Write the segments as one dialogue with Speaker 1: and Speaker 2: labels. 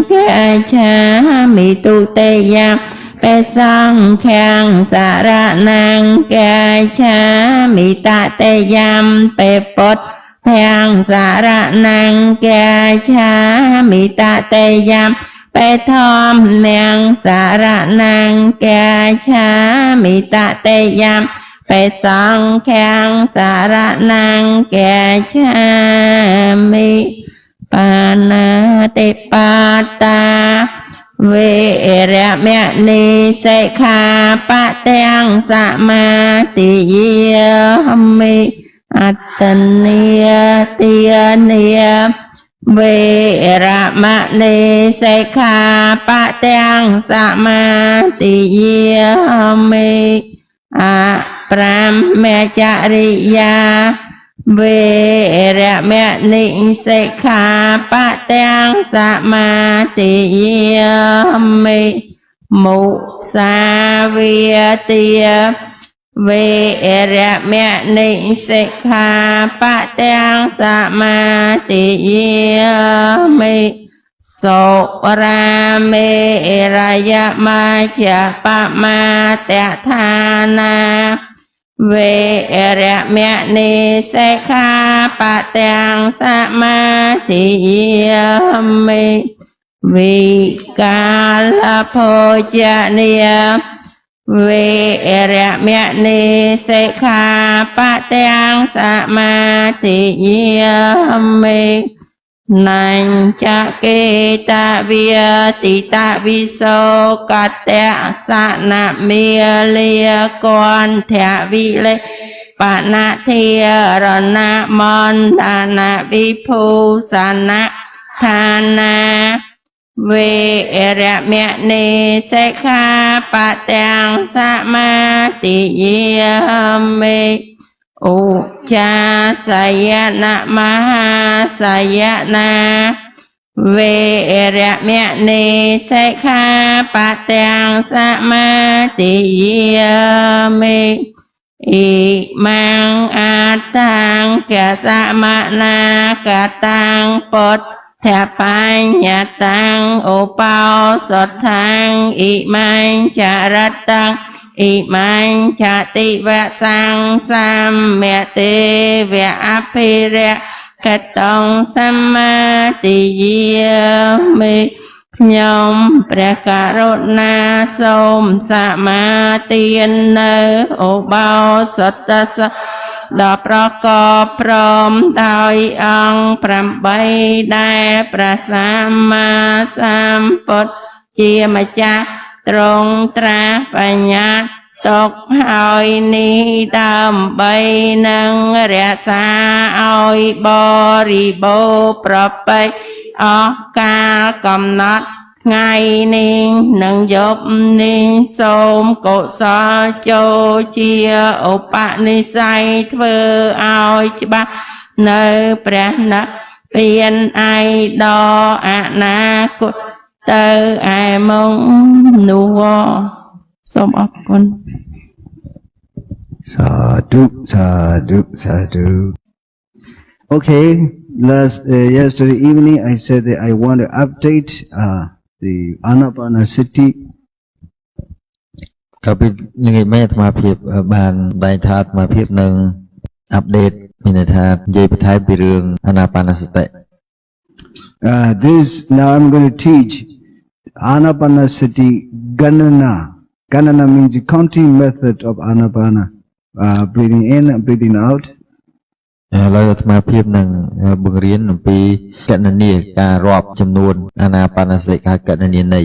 Speaker 1: kẻ cha mi tu tê yam pe sang khang sa ra nang kẻ cha mi ta tê yam pe pot khang sa ra nang kẻ cha mi ta tê yam pe thom nang sa ra nang kẻ cha mi ta tê yam pe sang khang sa ra nang kẻ cha mi pa na te pa ta về rạ mẹ ni se kha pa tang sa ma ti mi atania tia nia về rạ mẹ ni se kha pa tang sa ma ti mi a pram me chariya về rạ mẹ ni se kha pa tang sa ma ti mi mụ sa vi tia về rạ mẹ ni se kha pa tang sa ma ti mi so ra me ra ya ma cha pa ma ta tha na về rạ mẹ ni se kha pa tang sa ma ti mi vì ca la pho cha ni về rạ mẹ ni se kha pa tang sa ma ti mi nành cha kê ta vi ti ta vi so ca te sa na mi lia con thea vi lê pa na thi ra na mon đa na vi phu sa na tha na về rạ mẹ ni se kha pa tang sa ma ti mi u cha sayana maha sayana về rạ mẹ ni se kha pa tang sa ma ti mi y mang a tang kya sa ma na ka tang pot thea pan nhà tang ô bao sot thang y mang cha rat tang y mang cha ti va sang sam mẹ te ve api re ka tong sam ma ti mi nhom pre ka rot na som sa ma tiên nơ ô bao sot ta sa đo pro co prom đôi ông pram bay đai pra sam ma sam pot chia ma cha trong tra pa nhát tộc hỏi ni đam bay nâng rạ xa oi bo ri bo pro bay o ca cầm nát ngày niên nâng dốc niên xôm cổ so châu chia ô pa ni say thơ oi ba nơi pre na phiền ai đo a na cô tơ ai mong nuo xôm ốc con
Speaker 2: sadhu sadhu sadhu. Okay, yesterday evening I said that I want to update the Anapanasati.
Speaker 3: កាលពីល្ងាចមិញអាត្មាភាពបានដែងថាអាត្មាភាពនឹងអាប់ដេតមានន័យថានិយាយបន្ថែមពីរឿងអាណាបាណសតិ
Speaker 2: Now I'm going to teach Anapanasati Ganana. Ganana means the counting method of Anapana, breathing in and breathing out.
Speaker 3: ឥឡូវអាត្មាភាពនឹងបង្រៀនអំពីកណនីការរាប់ចំនួនអាណាបាណសតិការកណនីនៃ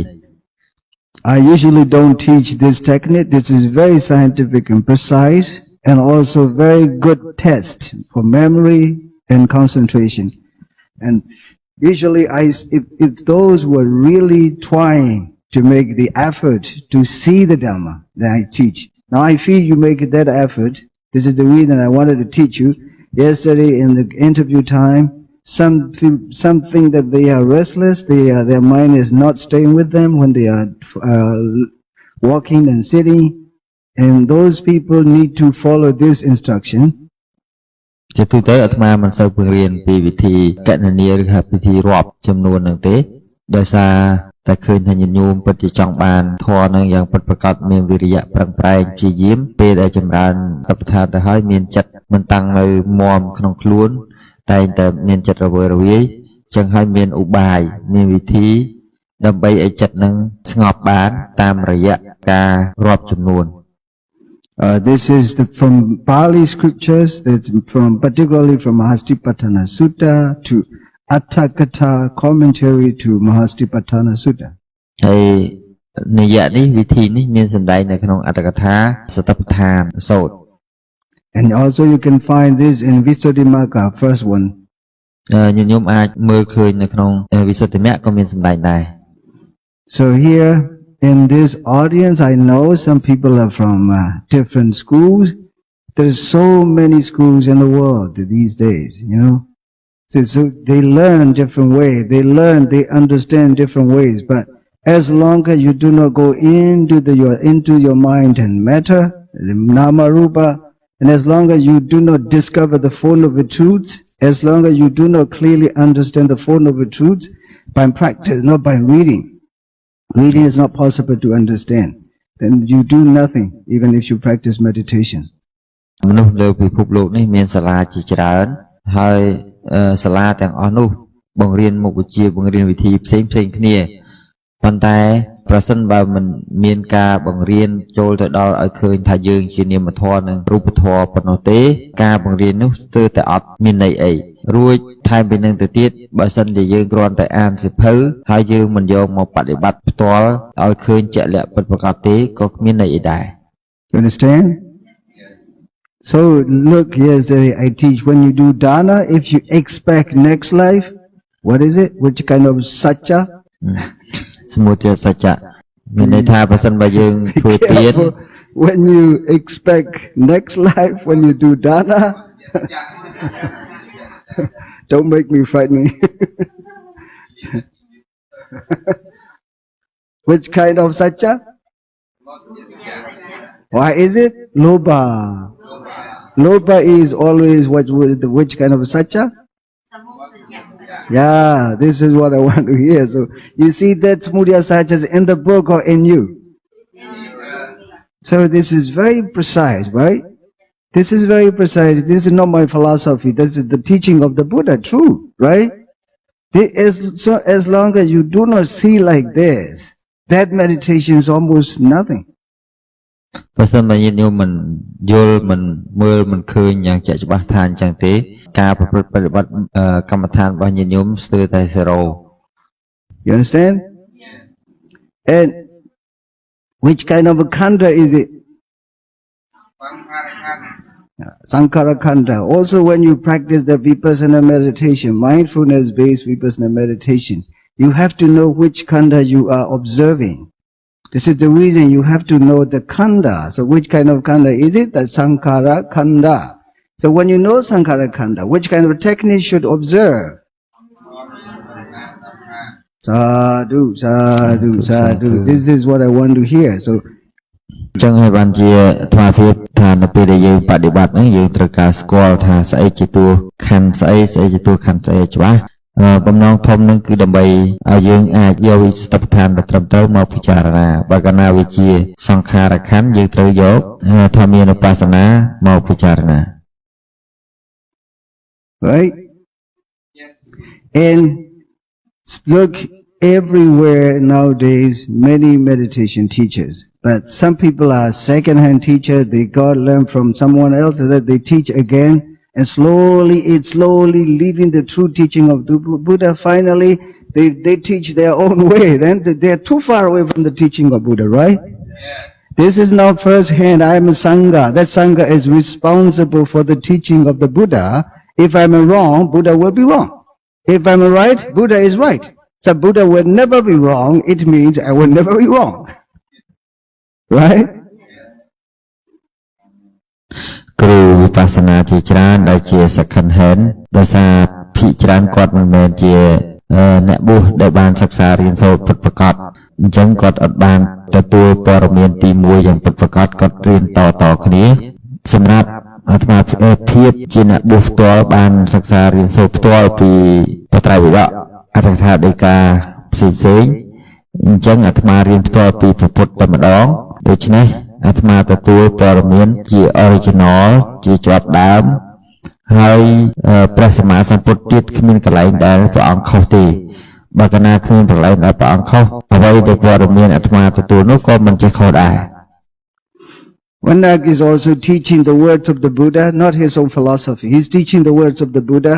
Speaker 2: I usually don't teach this technique. This is very scientific and precise and also very good test for memory and concentration. And usually if those were really trying to make the effort to see the Dhamma, then I teach. Now I feel you make that effort. This is the reason I wanted to teach you. Yesterday in the interview time, something that they are restless, their mind is not staying with them when they are walking and sitting, and those people need to follow this instruction.
Speaker 3: ជាទូទៅអាត្មាមិនសូវបង្រៀនពីវិធីកណនីឬពិធីរាប់ចំនួនហ្នឹងទេ โดยซาแต่คืนทันยินยูมปฏิจองบานทอนังอย่างปฏิประกอบเมียวิริยะปรังแปลงจียิ้มเปรได้จำรานตับทานแต่ให้เมียนจัดมันตังเลยมอมขนมคล้วนแต่เมียนจัดระเบิดระวิจังให้เมียนอุบายมีวิธีดำไปไอจัดนังสงบบานตามระยะการรอบจำนวน
Speaker 2: This is from Pali scriptures, that's from particularly from Mahastipatthana Sutta to Atthakatha commentary to Mahastipatthana Sutta.
Speaker 3: ហើយនិយៈនេះវិធីនេះមានសម្ដែងនៅក្នុងអត្តកថាសតបដ្ឋានសូត្រ
Speaker 2: And also you can find this in Visuddhimagga, first one.
Speaker 3: ញញោមអាចមើលឃើញនៅក្នុងវិសុទ្ធិមគ្គក៏មានសម្ដែងដែរ
Speaker 2: So here in this audience, I know some people are from different schools. There's so many schools in the world these days, you know. So they learn different ways. They understand different ways. But as long as you do not go into your mind and matter, the nama rupa, and as long as you do not discover the Four Noble Truths, as long as you do not clearly understand the Four Noble Truths by practice, not by reading. Reading is not possible to understand. Then you do nothing, even if you practice meditation.
Speaker 3: មនុស្សលើពិភពលោកនេះមានសាលាជាច្រើនហើយសាលាទាំងអស់នោះបង្រៀនមុខវិជ្ជាបង្រៀនវិធីផ្សេងគ្នាប៉ុន្តែប្រសិនបើមិនមានការបង្រៀនចូលទៅដល់ឲ្យឃើញថាយើងជានាមធម៌និងរូបធម៌ប៉ុណ្ណោះទេការបង្រៀននោះស្ទើរតែអត់មានន័យអីរួចថែមពីនឹងទៅទៀតបើសិនជាយើងគ្រាន់តែអានសៀវភៅហើយយើងមិនយកមកបប្រតិបត្តិផ្ទាល់ឲ្យឃើញជាក់លាក់ពិតប្រាកដទេក៏គ្មានន័យអីដែរ
Speaker 2: You understand? So look, yesterday I teach when you do dana, if you expect next life, what is it? Which kind of satcha?
Speaker 3: สมุทัยสัจจะមានន័យថាបើសិនបើយើងធ្វើទាន
Speaker 2: When you expect next life, when you do dana, don't make me frightened. Which kind of satcha? Why is it? Loba. Loba is always which kind of satcha? Yeah, this is what I want to hear. So you see that Samudaya Satcha is in the book or in you? So this is very precise, right? This is very precise. This is not my philosophy. This is the teaching of the Buddha, true, right? So as long as you do not see like this, that meditation is almost nothing.
Speaker 3: បើសិនបើញាតិញោមមិនយល់មិនមើលមិនឃើញយ៉ាងជាក់ច្បាស់ថាអញ្ចឹងទេការប្រព្រឹត្តបប្រតិបត្តិកម្មដ្ឋានរបស់ញាតិញោមស្ទើរតែ0 You
Speaker 2: understand? And which kind of a khanda is it? Sankhara khanda. Also when you practice the vipassana meditation, mindfulness based vipassana meditation, you have to know which khanda you are observing. This is the reason you have to know the khanda. So which kind of khanda is it? The sankhara khanda. So when you know sankhara khanda, which kind of technique should observe? Sadhu, sadhu, sadhu. This is what I want to hear. So
Speaker 3: ចឹងហើយបានជាថ្មភាពថានៅពេលដែលយើងបដិបត្តិហ្នឹងយើងត្រូវការស្គាល់ថាស្អីជាតួខណ្ឌស្អីជាតួខណ្ឌស្អីច្បាស់បំណងធំនឹងគឺដើម្បីឲ្យយើងអាចយកវិស្តបដ្ឋានដ៏ត្រឹមត្រូវមកពិចារណាបើកាលណាវាជាសង្ខារខណ្ឌយើងត្រូវយកធម្មានុបស្សនាមកពិចារណា
Speaker 2: Right? Yes. And look everywhere nowadays many meditation teachers, but some people are second-hand teacher. They got learn from someone else that they teach again. And it's slowly leaving the true teaching of the Buddha. Finally, they teach their own way. Then they're too far away from the teaching of Buddha, right? Yes. This is not first hand. I am a Sangha. That Sangha is responsible for the teaching of the Buddha. If I'm wrong, Buddha will be wrong. If I'm right, Buddha is right. So Buddha will never be wrong. It means I will never be wrong. Right?
Speaker 3: គ្រូវិបស្សនាជាច្រើនដែលជា second hand ដោយសារភិកច្រើនគាត់មិនមែនជាអ្នកបួសដែលបានសិក្សារៀនសូត្រពិតប្រាកដអញ្ចឹងគាត់អត់បានទទួលព័ត៌មានទី1យ៉ាងពិតប្រាកដគាត់រៀនតគ្នាសម្រាប់អាត្មាភាពជាអ្នកបួសផ្ទាល់បានសិក្សារៀនសូត្រផ្ទាល់ពីបត្រៃវិដកអត្ថកថាដីកា ផ្សេងអញ្ចឹងអាត្មារៀនផ្ទាល់ពីពុទ្ធតែម្ដងដូច្នេះអាត្មាទទួលព័ត៌មានជា original ជាជាប់ដើមហើយព្រះសម្មាសម្ពុទ្ធទៀតគ្មានកន្លែងដែលព្រះអង្គខុសទេបើកាលណាគ្មានកន្លែងដែលព្រះអង្គខុសអ្វីដែលព័ត៌មានអាត្មាទទួលនោះក៏មិនចេះខុសដែរ
Speaker 2: Vanak is also teaching the words of the Buddha, not his own philosophy. He's teaching the words of the Buddha.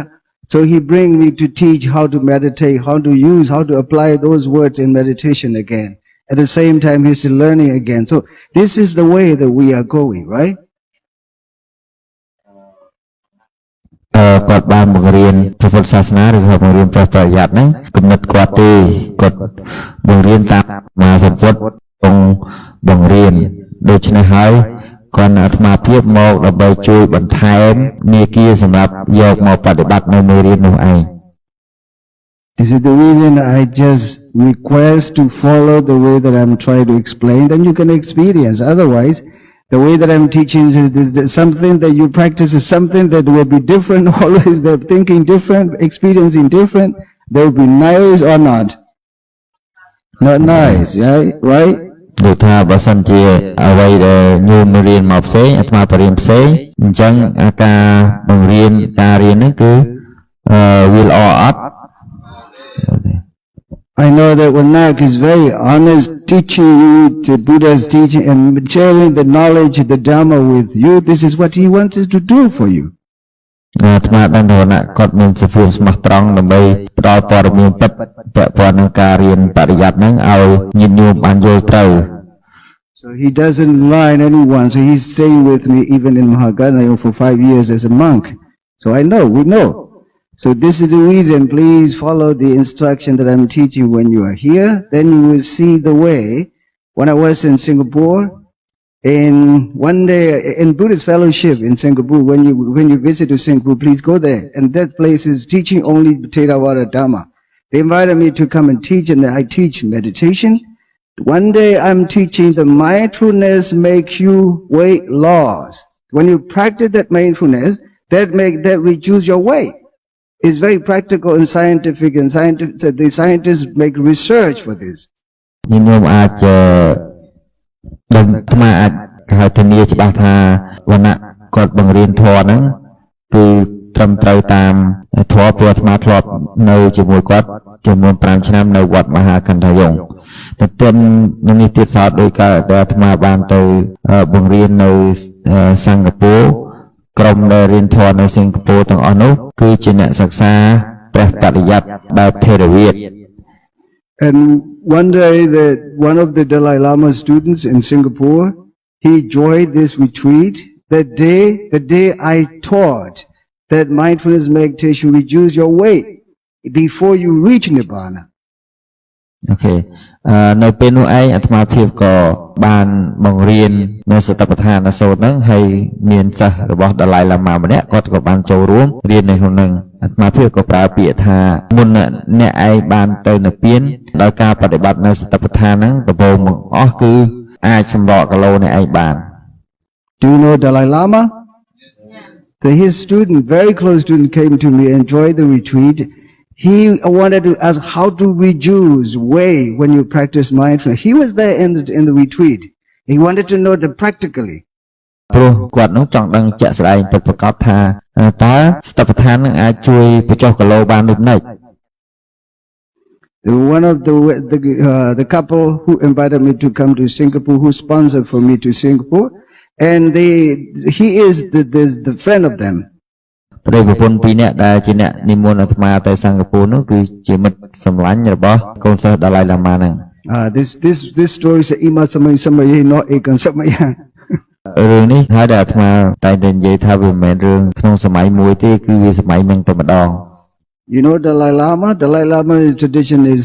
Speaker 2: So he bring me to teach how to meditate, how to use, how to apply those words in meditation again. At the same time, he's learning again. So this is the way that we are going, right?
Speaker 3: គាត់បានបង្រៀនព្រះពុទ្ធសាសនាឬក៏បង្រៀនព្រះបរិយ័តហ្នឹងគំនិតគាត់ទេគាត់បង្រៀនតាមមាសម្ពុទ្ធបង្រៀនដូច្នេះហើយគាត់អាត្មាភាពមកដើម្បីជួយបន្ថែមនីគាសម្រាប់យកមកបប្រតិបត្តិនៅមេរៀននោះឯង
Speaker 2: This is the reason I just request to follow the way that I'm trying to explain, then you can experience. Otherwise, the way that I'm teaching is something that you practice is something that will be different, always they're thinking different, experiencing different. They will be nice or not. Not nice, right?
Speaker 3: ដូចថាបើសិនជាអ្វីដែលញោមរៀនមកផ្សេងអាត្មាបរៀនផ្សេងអញ្ចឹងការបង្រៀនការរៀនហ្នឹងគឺវាល្អអត់
Speaker 2: I know that Vanak is very honest teaching you the Buddha's teaching and sharing the knowledge, the Dhamma with you. This is what he wanted to do for you.
Speaker 3: អាត្មាដឹងថាវណ្ណៈគាត់មានសភាពស្មោះត្រង់ដើម្បីផ្ដល់ព័ត៌មានពិតពាក់ព័ន្ធនឹងការរៀនបរិយ័តហ្នឹងឲ្យញាតិញោមបានយល់ត្រូវ
Speaker 2: So he doesn't lie on anyone. So he's staying with me even in Mahagana for 5 years as a monk. So we know. So this is the reason, please follow the instruction that I'm teaching when you are here. Then you will see the way. When I was in Singapore, in one day in Buddhist fellowship in Singapore, when you visit to Singapore, please go there. And that place is teaching only Theravada Dhamma. They invited me to come and teach, and I teach meditation. One day I'm teaching the mindfulness makes you weight loss. When you practice that mindfulness, that reduce your weight. It's very practical and scientific, and the scientists make research for this.
Speaker 3: ញាតិញោមអាចដឹងអាត្មាអាចហៅធានាច្បាស់ថាវណ្ណៈគាត់បង្រៀនធម៌ហ្នឹងគឺត្រឹមត្រូវតាមធម៌ព្រោះអាត្មាធ្លាប់នៅជាមួយគាត់ចំនួន5ឆ្នាំនៅវត្តមហាកណ្ដាយងតែទន្ទឹមនឹងនេះទៀតសោតដោយការដែលអាត្មាបានទៅបង្រៀននៅសិង្ហបុរីក្រុមដែលរៀនធម៌នៅសិង្ហបុរីទាំងអស់នោះគឺជាអ្នកសិក្សាព្រះបរិយ័តបែបថេរវាទ
Speaker 2: And one day one of the Dalai Lama students in Singapore, he joined this retreat. The day I taught that mindfulness meditation reduce your weight before you reach Nibbana.
Speaker 3: Okay. នៅពេលនោះឯងអាត្មាភាពក៏បានបង្រៀននៅសតបដ្ឋានសូត្រហ្នឹងហើយមានសិស្សរបស់ដាឡៃឡាម៉ាម្នាក់គាត់ក៏បានចូលរួមរៀននៅក្នុងហ្នឹងអាត្មាភាពក៏ប្រើពាក្យថាមុនអ្នកឯងបានទៅនិព្វានដោយការបដិបត្តិនៅសតបដ្ឋានហ្នឹងដំបូងមកអស់គឺអាចសម្រកគីឡូអ្នកឯងបាន
Speaker 2: Do you know Dalai Lama? So his student, very close student, came to me, enjoyed the retreat. He wanted to ask how to reduce weight when you practice mindfulness. He was there in the retreat. He wanted to know that practically.
Speaker 3: ព្រោះគាត់នោះចង់ដឹងជាក់ស្ដែងពិតប្រាកដថាតើស្តបដ្ឋាននឹងអាចជួយបញ្ចុះគីឡូបានដូចម៉េច
Speaker 2: One of the couple who invited me to come to Singapore, who sponsored for me to Singapore, and he is the friend of them. ប្តីប្រពន្ធពីរនាក់ដែលជាអ្នកនិមន្តអាត្មាទៅសិង្ហបុរីនោះគឺជាមិត្តសម្លាញ់របស់កូនសិស្សដាឡៃឡាម៉ាហ្នឹង This story is ima samaya not ekan samaya
Speaker 3: រឿងនេះហើយដែលអាត្មាតែងតែនិយាយថាវាមិនមែនរឿងក្នុងសម័យមួយទេគឺវាសម័យនឹងតែម្ដង
Speaker 2: You know Dalai Lama's tradition is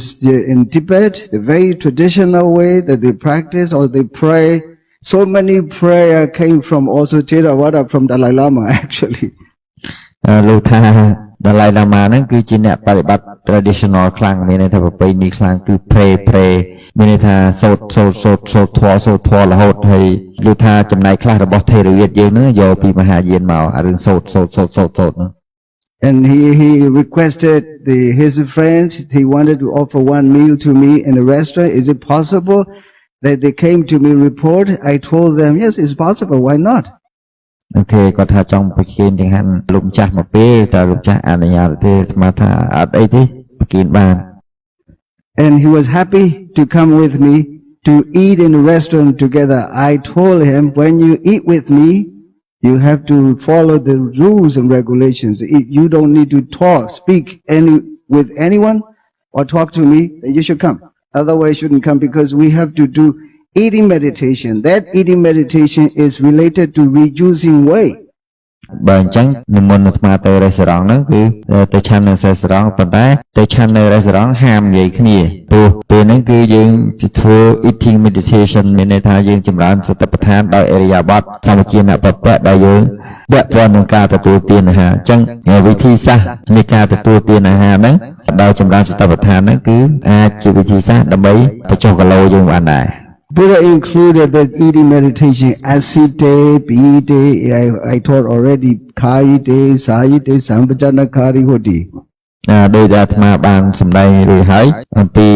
Speaker 2: in Tibet, the very traditional way that they practice or they pray. So many prayer came from also Theravada from Dalai Lama actually.
Speaker 3: លោកថាដាឡៃឡាម៉ាហ្នឹងគឺជាអ្នកបប្រតិបត្តិ traditional ខ្លាំងមានន័យថាប្រពៃណីខ្លាំងគឺ pray មានន័យថាសូត្រធម៌រហូតហើយលោកថាចំណែកខ្លះរបស់ថេរវាទយើងហ្នឹងយកពីមហាយានមកអារឿងសូត្រហ្នឹង
Speaker 2: And he requested his friend, he wanted to offer one meal to me in a restaurant. Is it possible that they came to me report? I told them, yes, it's possible. Why not?
Speaker 3: โอเคก็ថាចង់ប្រគិនទាំងហានលោកម្ចាស់មកពេលតើលោកចាស់អនុញ្ញាតទេស្មាថាអត់អីទេប្រគិនបាន
Speaker 2: And he was happy to come with me to eat in a restaurant together. I told him, when you eat with me, you have to follow the rules and regulations. If you don't need to speak with anyone or talk to me, then you should come. Otherwise, you shouldn't come because we have to do eating meditation. That eating meditation is related to reducing weight.
Speaker 3: បើអញ្ចឹងនិមន្តអាត្មាទៅរេស្តូរ៉ង់ហ្នឹងគឺទៅឆាន់នៅរេស្តូរ៉ង់ប៉ុន្តែទៅឆាន់នៅរេស្តូរ៉ង់ហាមនិយាយគ្នាព្រោះពេលហ្នឹងគឺយើងធ្វើ eating meditation មានន័យថាយើងចម្រើនសតិប្បដ្ឋានដោយអរិយាបថសម្បជាអ្នកបព្វដែលយើងពាក់ព័ន្ធនឹងការទទួលទានអាហារអញ្ចឹងវិធីសាស្ត្រនៃការទទួលទានអាហារហ្នឹងដោយចម្រើនសតិប្បដ្ឋានហ្នឹងគឺអាចជាវិធីសាស្ត្រដើម្បីបញ្ចុះគីឡូយើងបានដែរ
Speaker 2: Buddha included that eating meditation, asite, pite, I taught already, kaite, sayite, sampajana kari hoti.
Speaker 3: ដោយដែលអាត្មាបានសម្ដែងរួចហើយអំពី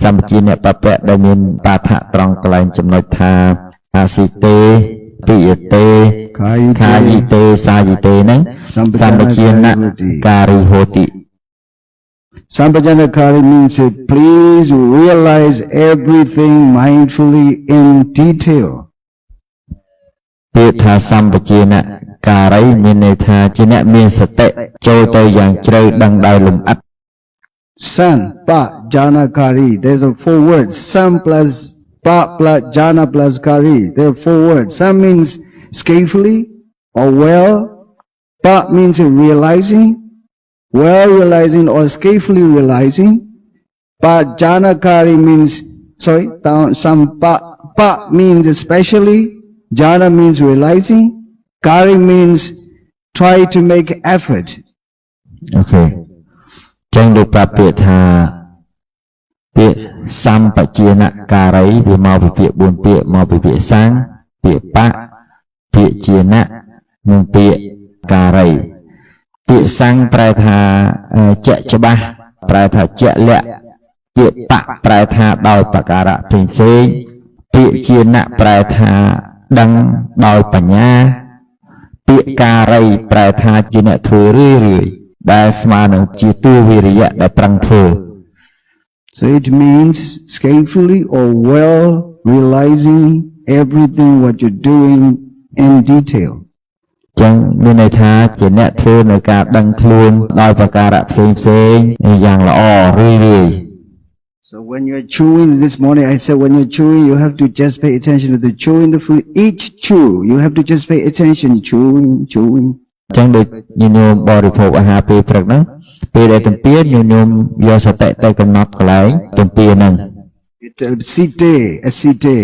Speaker 3: សម្បជាអ្នកបព្វដែលមានបាថៈត្រង់កន្លែងចំណុចថាអាស៊ីតេពិយតេខាយិតេសាយិតេហ្នឹងសម្បជាអ្នកការីហោតិ
Speaker 2: Sampajanakari means please realize everything mindfully in detail.
Speaker 3: ពាក្យថាសម្បជាអ្នកការីមានន័យថាជាអ្នកមានសតិចូលទៅយ៉ាងជ្រៅដឹងដោយលម្អិត
Speaker 2: San pa jana kari. There's a 4 words. San plus pa plus jana plus kari. There are 4 words. San means skillfully or well. Pa means realizing. Well realizing or skillfully realizing. Pa jana kari means some pa means especially. Jana means realizing. Kari means try to make effort.
Speaker 3: Okay. ចឹងលោកប្រាប់ពាក្យថាពាក្យសម្បជានការីវាមកពីពាក្យ4ពាក្យមកពីពាក្យសង្ឃពាក្យបៈពាក្យជាណៈនិងពាក្យការីពាក្យសង្ឃប្រែថាជាក់ច្បាស់ប្រែថាជាក់លាក់ពាក្យបៈប្រែថាដោយបការៈផ្សេងៗពាក្យជាណៈប្រែថាដឹងដោយបញ្ញាពាក្យការីប្រែថាជាអ្នកធ្វើរឿយៗដែលស្មើនឹងជាតួវិរិយៈដែលប្រឹងធ្វើ
Speaker 2: So it means skillfully or well realizing everything what you're doing in detail.
Speaker 3: ចឹងមានន័យថាជាអ្នកធ្វើនៅការដឹងខ្លួនដោយប្រការៈផ្សេងៗយ៉ាងល្អរឿយៗ
Speaker 2: So when you're chewing this morning, I said when you're chewing, you have to just pay attention to the chewing the food. Each chew, you have to just pay attention, chewing.
Speaker 3: ចឹងដូចញញោមបរិភោគអាហារពេលព្រឹកហ្នឹងពេលដែលទំពាញញោមយកសតិទៅកំណត់កន្លែងទំពាហ្នឹង
Speaker 2: It's asite.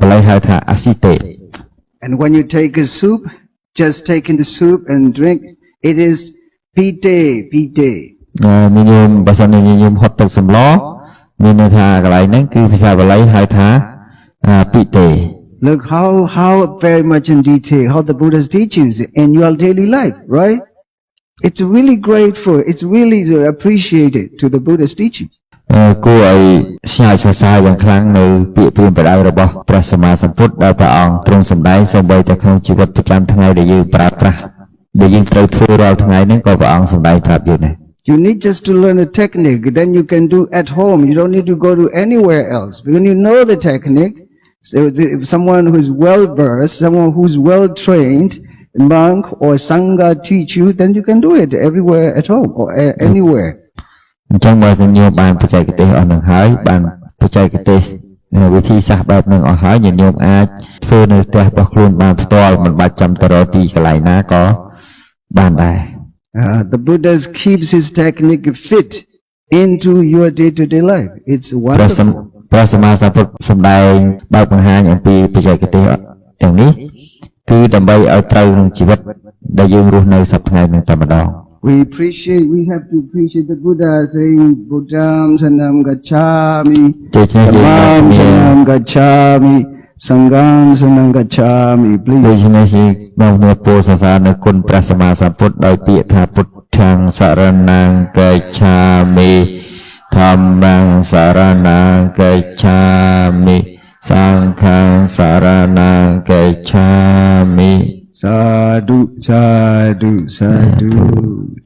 Speaker 3: បល័យហៅថាអស៊ីតេ
Speaker 2: And when you take a soup, just take in the soup and drink. It is pite.
Speaker 3: ញញោមបើសិនញញោមហត់ទឹកសម្លមានន័យថាកន្លែងហ្នឹងគឺភាសាបាលីហៅថាពិតេ
Speaker 2: Look how very much in detail how the Buddha's teachings in your daily life, right? It's really grateful. It's really appreciated to the Buddha's teaching.
Speaker 3: គួរឲ្យស្ញើសរសើរយ៉ាងខ្លាំងនៅពាក្យព្រានប្រដៅរបស់ព្រះសម្មាសម្ពុទ្ធដែលព្រះអង្គទ្រង់សម្ដែងសូម្បីតែក្នុងជីវិតប្រចាំថ្ងៃដែលយើងប្រើប្រាស់ដែលយើងត្រូវធ្វើរាល់ថ្ងៃនេះក៏ព្រះអង្គសម្ដែងប្រាប់យើងដែរ
Speaker 2: You need just to learn a technique, then you can do at home. You don't need to go to anywhere else. When you know the technique, so if someone who is well versed, someone who's well trained, monk or sangha teach you, then you can do it everywhere at home or anywhere.
Speaker 3: អញ្ចឹងបើញញោមបានបច្ចេកទេសអស់នឹងហើយបានបច្ចេកទេសវិធីសាស្ត្របែបហ្នឹងអស់ហើយញញោមអាចធ្វើនៅផ្ទះរបស់ខ្លួនបានផ្ទាល់មិនបាច់ចាំទៅរកទីកន្លែងណាក៏បានដែរ
Speaker 2: The Buddha keeps his technique fit into your day-to-day life. It's wonderful.
Speaker 3: ព្រះសម្មាសម្ពុទ្ធសម្ដែងបើកបង្ហាញអំពីបច្ចេកទេសទាំងនេះគឺដើម្បីឲ្យត្រូវនឹងជីវិតដែលយើងរស់នៅសប្តាហ៍ថ្ងៃនឹងតែម្ដង
Speaker 2: We have to appreciate the Buddha saying Buddham Sanam Gacchami Dhammam Sanam Gacchami Sangam Sanam Gacchami.
Speaker 3: ដូ
Speaker 2: Please.
Speaker 3: ច្នេះជាក្នុងនាពោលសរសើរនៅគុណព្រះសម្មាសម្ពុទ្ធដោយពាក្យថាពុទ្ធังសរណังកច្ឆាមិធម្មังសរណังកច្ឆាមិសង្ឃังសរណังកច្ឆាមិ
Speaker 2: Sadhu, sadhu, sadhu.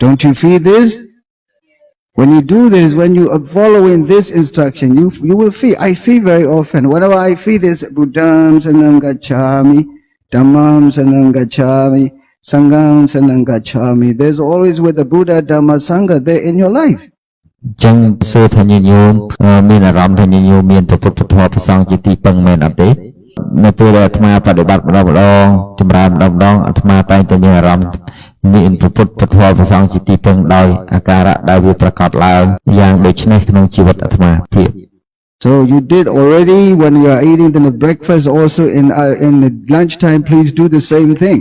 Speaker 2: Don't you feel this? When you do this, when you are following this instruction, you will feel. I feel very often. Whenever I feel this, Buddham Sanam Gacchami, Dhammam Sanam Gacchami, Sangham Sanam Gacchami. There's always with the Buddha, Dhamma, Sangha there in your life.
Speaker 3: ចឹងសួរថាញាតិញោមមានអារម្មណ៍ថាញាតិញោមមានព្រះពុទ្ធធម៌ព្រះសង្ឃជាទីពឹងមែនអត់ទេនៅពេលដែលអាត្មាបដិបត្តិម្ដងចម្រើនម្ដងអាត្មាតែងតែមានអារម្មណ៍មានព្រះពុទ្ធធម៌ព្រះសង្ឃជាទីពឹងដោយអាការៈដែលវាប្រកបឡើងយ៉ាងដូចនេះក្នុងជីវិតអាត្មាភាព
Speaker 2: So you did already when you are eating the breakfast, also in the lunchtime. Please do the same thing.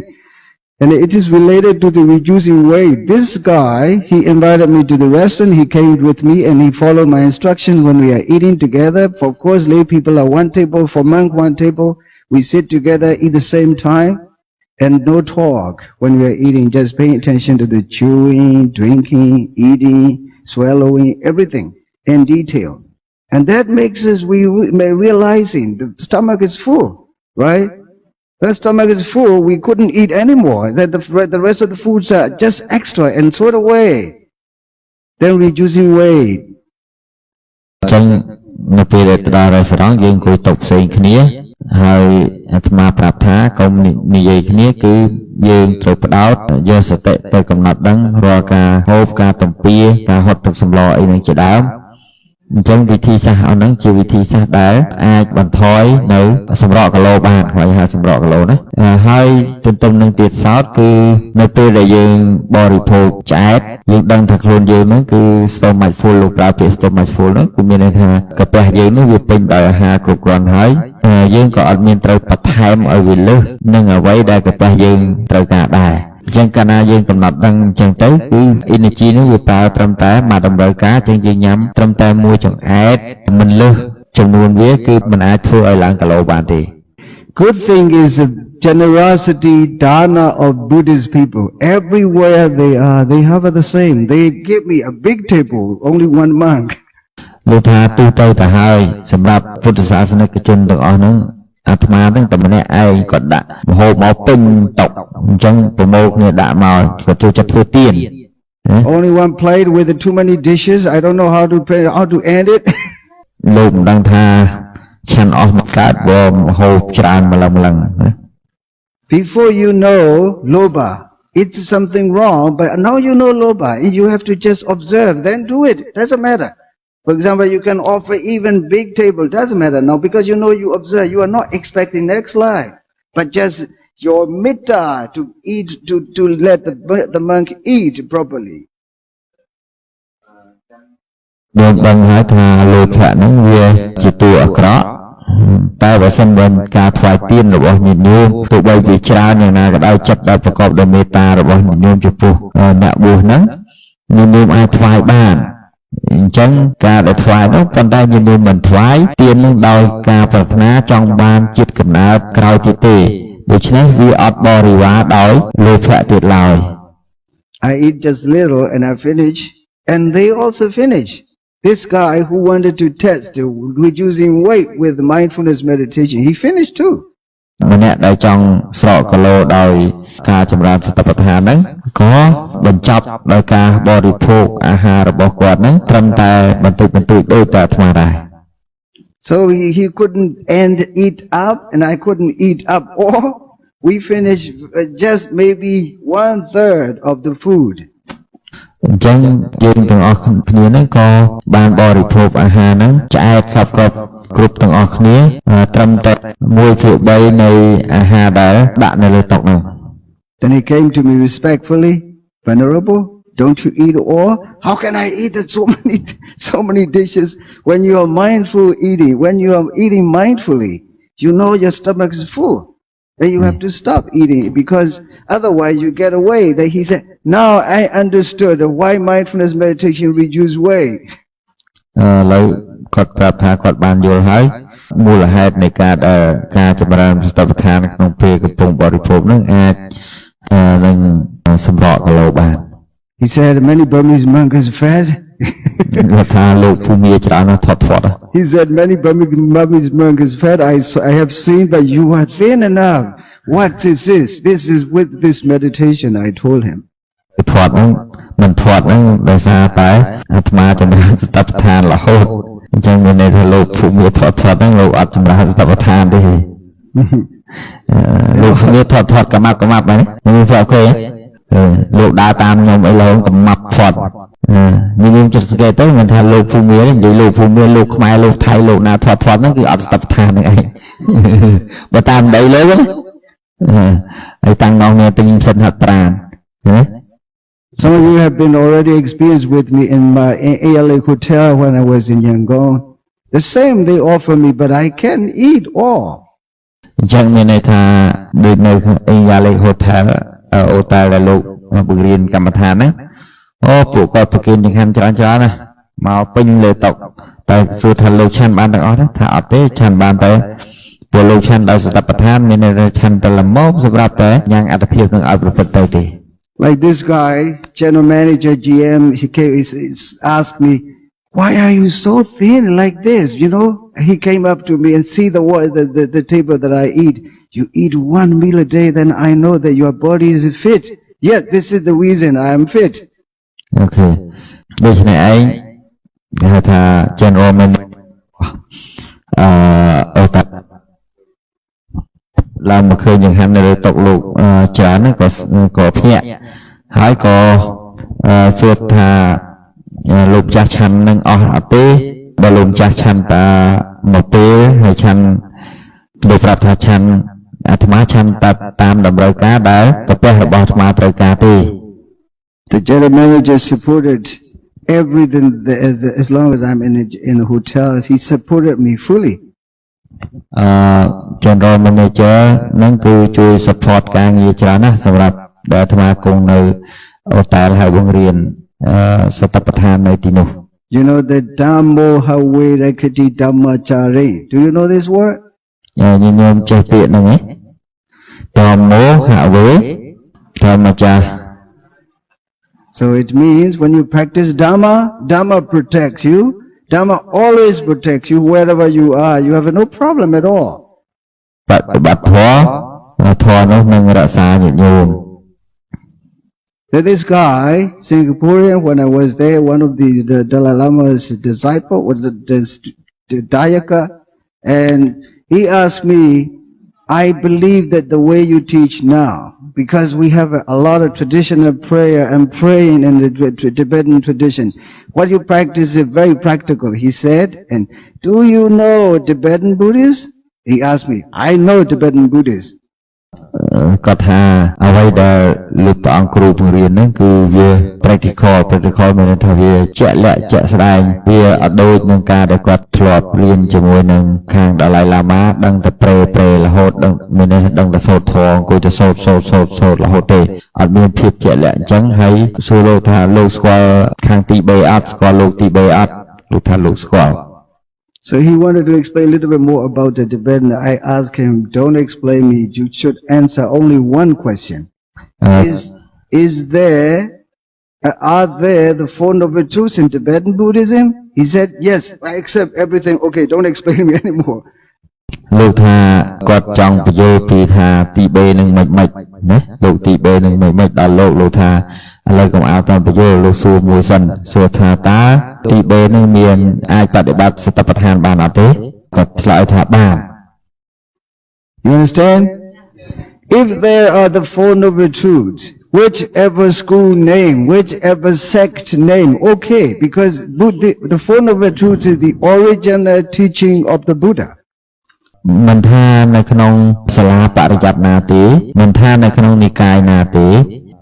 Speaker 2: And it is related to the reducing weight. This guy, he invited me to the restaurant. He came with me and he followed my instructions when we are eating together. For of course, lay people are one table. For monk, one table. We sit together, eat the same time, and no talk when we are eating. Just paying attention to the chewing, drinking, eating, swallowing, everything in detail. And that makes us realizing the stomach is full, right? The stomach is full, we couldn't eat anymore. That the rest of the foods are just extra and sort away. Then reducing weight.
Speaker 3: ចឹងនៅពេលដែលទៅដល់រ៉េស្តូរ៉ង់យើងអង្គុយតុផ្សេងគ្នាហើយអាត្មាប្រាប់ថាកុំនិយាយគ្នាគឺយើងត្រូវផ្ដោតយកសតិទៅកំណត់ដឹងរាល់ការហូបការទំពាការហត់ទឹកសម្លអីនឹងជាដើមអញ្ចឹងវិធីសាស្ត្រអស់ហ្នឹងជាវិធីសាស្ត្រដែលអាចបន្ថយនៅសម្រក់គីឡូបានហើយហៅសម្រក់គីឡូណាហើយទន្ទឹមនឹងទៀតសោតគឺនៅពេលដែលយើងបរិភោគឆ្អែតយើងដឹងថាខ្លួនយើងហ្នឹងគឺ stomach full លោកប្រើពាក្យ stomach full ហ្នឹងគឺមានន័យថាកាពះយើងនេះវាពេញដោយអាហារគ្រប់គ្រាន់ហើយយើងក៏អត់មានត្រូវបន្ថែមឲ្យវាលើសនឹងអ្វីដែលកាពះយើងត្រូវការដែរអញ្ចឹងកាលណាយើងកំណត់ដឹងអញ្ចឹងទៅគឺ energy នេះវាប្រើត្រឹមតែមកតម្រូវការអញ្ចឹងយើងញ៉ាំត្រឹមតែមួយចង្អែតមិនលើសចំនួនវាគឺមិនអាចធ្វើឲ្យឡើងគីឡូបានទេ
Speaker 2: Good thing is the generosity, dana of Buddhist people. Everywhere they are, they have the same. They give me a big table, only one monk.
Speaker 3: លោកថាទូទៅទៅហើយសម្រាប់ពុទ្ធសាសនិកជនទាំងអស់ហ្នឹងអាត្មាទាំងតែម្នាក់ឯងក៏ដាក់ម្ហូបមកពេញតុអញ្ចឹងប្រមូលគ្នាដាក់មកក៏ចូលចិត្តធ្វើទាន
Speaker 2: Only one plate with too many dishes. I don't know how to end it.
Speaker 3: លោកមិនដឹងថាឆាន់អស់មកកើតបើម្ហូបច្រើនម្លឹង
Speaker 2: Before you know loba, it's something wrong, but now you know loba. You have to just observe, then do it. Doesn't matter. For example, you can offer even big table. Doesn't matter now because you know you observe. You are not expecting next life, but just your mitta to eat to let the monk eat properly.
Speaker 3: យើងដឹងហើយថាលោភៈហ្នឹងវាជាតួអាក្រក់តែបើសិនបើការថ្វាយទានរបស់ញាតិញោមទោះបីវាច្រើនយ៉ាងណាក៏ដោយចិត្តដែលប្រកបដោយមេត្តារបស់ញាតិញោមចំពោះអ្នកបួសហ្នឹងញាតិញោមអាចថ្វាយបានអញ្ចឹងការដែលថ្វាយនោះប៉ុន្តែញាតិញោមមិនថ្វាយទាននឹងដោយការប្រាថ្នាចង់បានជាតិកំណើតក្រោយទៀតទេដូច្នេះវាអត់បរិវារដោយលោភៈទៀតឡើយ
Speaker 2: I eat just little and I finish and they also finish. This guy who wanted to test reducing weight with mindfulness meditation, he finished too.
Speaker 3: ម្នាក់ដែលចង់ស្រកគីឡូដោយការចម្រើនសតិប្បដ្ឋានហ្នឹងក៏បញ្ចប់ដោយការបរិភោគអាហាររបស់គាត់ហ្នឹងត្រឹមតែបន្តិចបន្តួចដូចតែអាត្មាដែរ
Speaker 2: So he couldn't eat up and I couldn't eat up all. We finished just maybe 1/3 of the food.
Speaker 3: អញ្ចឹងយើងទាំងអស់គ្នាហ្នឹងក៏បានបរិភោគអាហារហ្នឹងឆ្អែតសពគ្រប់ទាំងអស់គ្នាត្រឹមតែ 1/3 នៃអាហារដែលដាក់នៅលើតុហ្នឹង
Speaker 2: Then he came to me respectfully, Venerable, don't you eat all? How can I eat so many dishes when you are mindful eating? When you are eating mindfully, you know your stomach is full. Then you have to stop eating because otherwise you get away. Then he said, now I understood why mindfulness meditation reduce weight.
Speaker 3: ឥឡូវ គាត់ប្រាប់ថាគាត់បានយល់ហើយមូលហេតុនៃការចម្រើនសតបដ្ឋានក្នុងពេលកំពុងបរិភោគនឹងអាចនឹងសម្រកគីឡូបាន
Speaker 2: He said many Burmese monks is fat.
Speaker 3: ថាលោកភូមិច្រើនណាស់ថត់ធាត់
Speaker 2: He said many Burmese monks is fat. I have seen that you are thin enough. What is this? This is with this meditation. I told him.
Speaker 3: ធាត់ហ្នឹងមិនធាត់ហ្នឹងដោយសារតែអាត្មាចម្រើនសតបដ្ឋានរហូតអញ្ចឹងមានន័យថាលោកភូមិធាត់ហ្នឹងលោកអត់ចម្រើនសតបដ្ឋានទេលោកភូមិធាត់កម៉ាប់បាននេះប្រាប់គេលោកដើរតាមខ្ញុំអីឡូវកម៉ាប់ធាត់ខ្ញុំចិត្តស្កេតទៅមិនថាលោកភូមិនិយាយលោកភូមិលោកខ្មែរលោកថៃលោកណាធាត់ហ្នឹងគឺអត់សតបដ្ឋានហ្នឹងឯងបើតាមដីលើហ្នឹងហើយតាំងងងនេះទិញសិនហាត់ប្រាន
Speaker 2: Some of you have been already experienced with me in my ALA hotel when I was in Yangon. The same they offer me, but I can't eat all.
Speaker 3: ចឹងមានន័យថាដូចនៅ ALA hotel អូតែដែលលោកបង្រៀនកម្មដ្ឋានណាអូពួកគាត់ប្រគិនចង្ហាន់ច្រើនណាមកពេញលើតុតែសួរថាលោកឆាន់បានទាំងអស់ទេថាអត់ទេឆាន់បានតែពួកលោកឆាន់ដោយសតបដ្ឋានមានន័យថាឆាន់តែល្មមសម្រាប់តែញ៉ាំងអត្ថភាពនឹងឲ្យប្រព្រឹត្តទៅទេ
Speaker 2: Like this guy, general manager, GM, he asked me, why are you so thin like this? You know, he came up to me and see the table that I eat. You eat one meal a day, then I know that your body is fit. Yes, this is the reason I am fit.
Speaker 3: Okay. ដូច្នេះឯងគេហៅថា general manager អូតាឡើងមកឃើញយ៉ាងហាន់នៅលើតុលោកច្រើនហ្នឹងក៏ភ្ញាក់ហើយក៏សួរថាលោកចាស់ឆាន់នឹងអស់អត់ទេបើលោកចាស់ឆាន់តាមកពេលហើយឆាន់លោកប្រាប់ថាឆាន់អាត្មាឆាន់តាមតម្រូវការដែលកាពះរបស់អាត្មាត្រូវការទេ
Speaker 2: The general manager supported everything as long as I'm in a hotel. He supported me fully.
Speaker 3: General manager នឹងគឺជួយ support ការងារច្រើនណាស់សម្រាប់ដែលអាត្មាគង់នៅអូតែលហើយបង្រៀនសតបដ្ឋាននៅទីនោះ
Speaker 2: You know the Dhammo Hawe Rakati Dhamma Chare. Do you know this word?
Speaker 3: ញញោមចេះពាក្យហ្នឹងឯង Dhammo Hawe Dhamma Chare.
Speaker 2: So it means when you practice Dhamma, Dhamma protects you. Dhamma always protects you wherever you are. You have no problem at all.
Speaker 3: But
Speaker 2: this guy, Singaporean, when I was there, one of the Dalai Lama's disciple was the Dayaka, and he asked me, I believe that the way you teach now, because we have a lot of traditional prayer and praying in the Tibetan tradition. What you practice is very practical, he said. And do you know Tibetan Buddhists? He asked me, I know Tibetan Buddhists.
Speaker 3: គាត់ថាអ្វីដែលលោកព្រះអង្គគ្រូបង្រៀនហ្នឹងគឺវា practical មានន័យថាវាជាក់លាក់ជាក់ស្ដែងវាអត់ដូចនឹងការដែលគាត់ធ្លាប់រៀនជាមួយនឹងខាងដាឡៃឡាម៉ាដឹងតែប្រេរហូតមានន័យដឹងតែសូត្រធម៌អង្គុយតែសូត្ររហូតទេអត់មានភាពជាក់លាក់អញ្ចឹងហើយសួរលោកថាលោកស្គាល់ខាងទី3អត់ស្គាល់លោកទី3អត់លោកថាលោកស្គាល់
Speaker 2: So he wanted to explain a little bit more about the Tibetan. I asked him, don't explain me. You should answer only one question. Are there the Four Noble Truths in Tibetan Buddhism? He said, yes, I accept everything. Okay, don't explain me anymore.
Speaker 3: លោកថាគាត់ចង់បញ្យល់ពីថាទី3នឹងមិនណាលោកទី3នឹងមិនដល់លោកថាឥឡូវកុំឲ្យតាមបញ្យល់លោកសួរមួយសិនសួរថាតើទី3នឹងមានអាចបដិបត្តិសតបដ្ឋានបានអត់ទេគាត់ឆ្លើយថាបាន
Speaker 2: You understand? If there are the Four Noble Truths, whichever school name, whichever sect name, okay, because the Four Noble Truths is the original teaching of the Buddha.
Speaker 3: មិនថានៅក្នុងសាលាបរិយ័តណាទេមិនថានៅក្នុងនិកាយណាទេ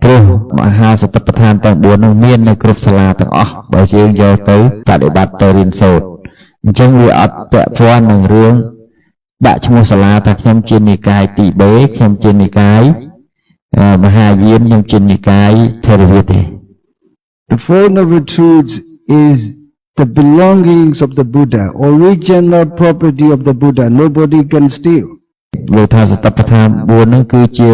Speaker 3: ព្រោះមហាសតិប្បដ្ឋានទាំង4នោះមាននៅគ្រប់សាលាទាំងអស់បើយើងយកទៅបដិបត្តិទៅរៀនសូត្រអញ្ចឹងវាអត់ពាក់ព័ន្ធនឹងរឿងដាក់ឈ្មោះសាលាថាខ្ញុំជានិកាយទី3ខ្ញុំជានិកាយមហាយានខ្ញុំជានិកាយថេរវាទទេ
Speaker 2: The Four Noble Truths is the belongings of the Buddha, original property of the Buddha. Nobody can steal.
Speaker 3: លោកថាសតបដ្ឋាន4ហ្នឹងគឺជា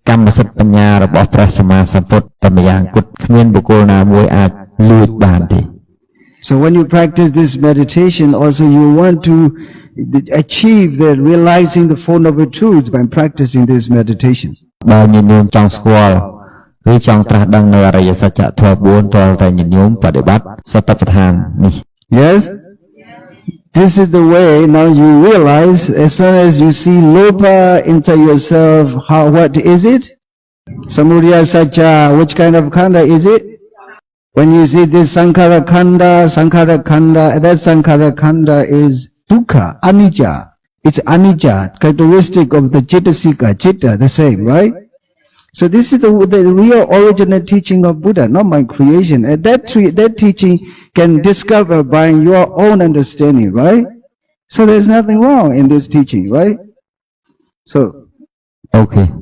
Speaker 3: កម្មសិទ្ធិបញ្ញារបស់ព្រះសម្មាសម្ពុទ្ធតែម្យ៉ាងគត់គ្មានបុគ្គលណាមួយអាចលួចបានទេ
Speaker 2: So when you practice this meditation, also you want to achieve the realizing the Four Noble Truths by practicing this meditation.
Speaker 3: បើញាតិញោមចង់ស្គាល់ឬចង់ត្រាស់ដឹងនៅអរិយសច្ចធម៌4ទាល់តែញាតិញោមបដិបត្តិសតបដ្ឋាននេះ
Speaker 2: Yes? This is the way now you realize as soon as you see lopa inside yourself, what is it? Samudaya Satcha, which kind of khanda is it? When you see this Sankhara khanda, that Sankhara khanda is dukkha, anicca. It's anicca, characteristic of the Chittasika, chitta, the same, right? So this is the real original teaching of Buddha, not my creation. And that teaching can discover by your own understanding, right? So there's nothing wrong in this teaching, right? So,
Speaker 3: okay.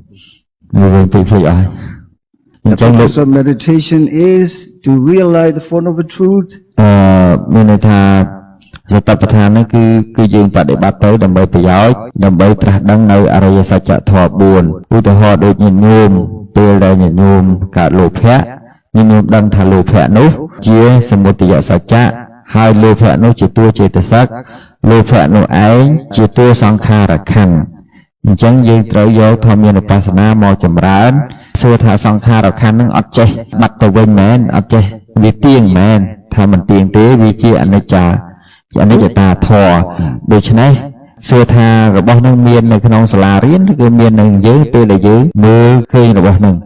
Speaker 3: We will be clear.
Speaker 2: The purpose of meditation is to realize the Four Noble Truths.
Speaker 3: មានន័យថាសតបដ្ឋានហ្នឹងគឺយើងបដិបត្តិទៅដើម្បីប្រយោជន៍ដើម្បីត្រាស់ដឹងនៅអរិយសច្ចធម៌4ឧទាហរណ៍ដូចញាតិញោមពេលដែលញាតិញោមកើតលោភៈញាតិញោមដឹងថាលោភៈនោះជាសមុទយសច្ចៈហើយលោភៈនោះជាតួចេតសិកលោភៈនោះឯងជាតួសង្ខារខណ្ឌអញ្ចឹងយើងត្រូវយកធម្មនុបស្សនាមកចម្រើនសួរថាសង្ខារខណ្ឌហ្នឹងអត់ចេះបាត់ទៅវិញមែនអត់ចេះវាទៀងមែនថាមិនទៀងទេវាជាអនិច្ចាជាអនិច្ចតាធម៌ដូច្នេះសួរថារបស់នឹងមាននៅក្នុងសាលារៀនគឺមាននៅយើងពេលដែលយើងមើលឃើញរបស់នឹង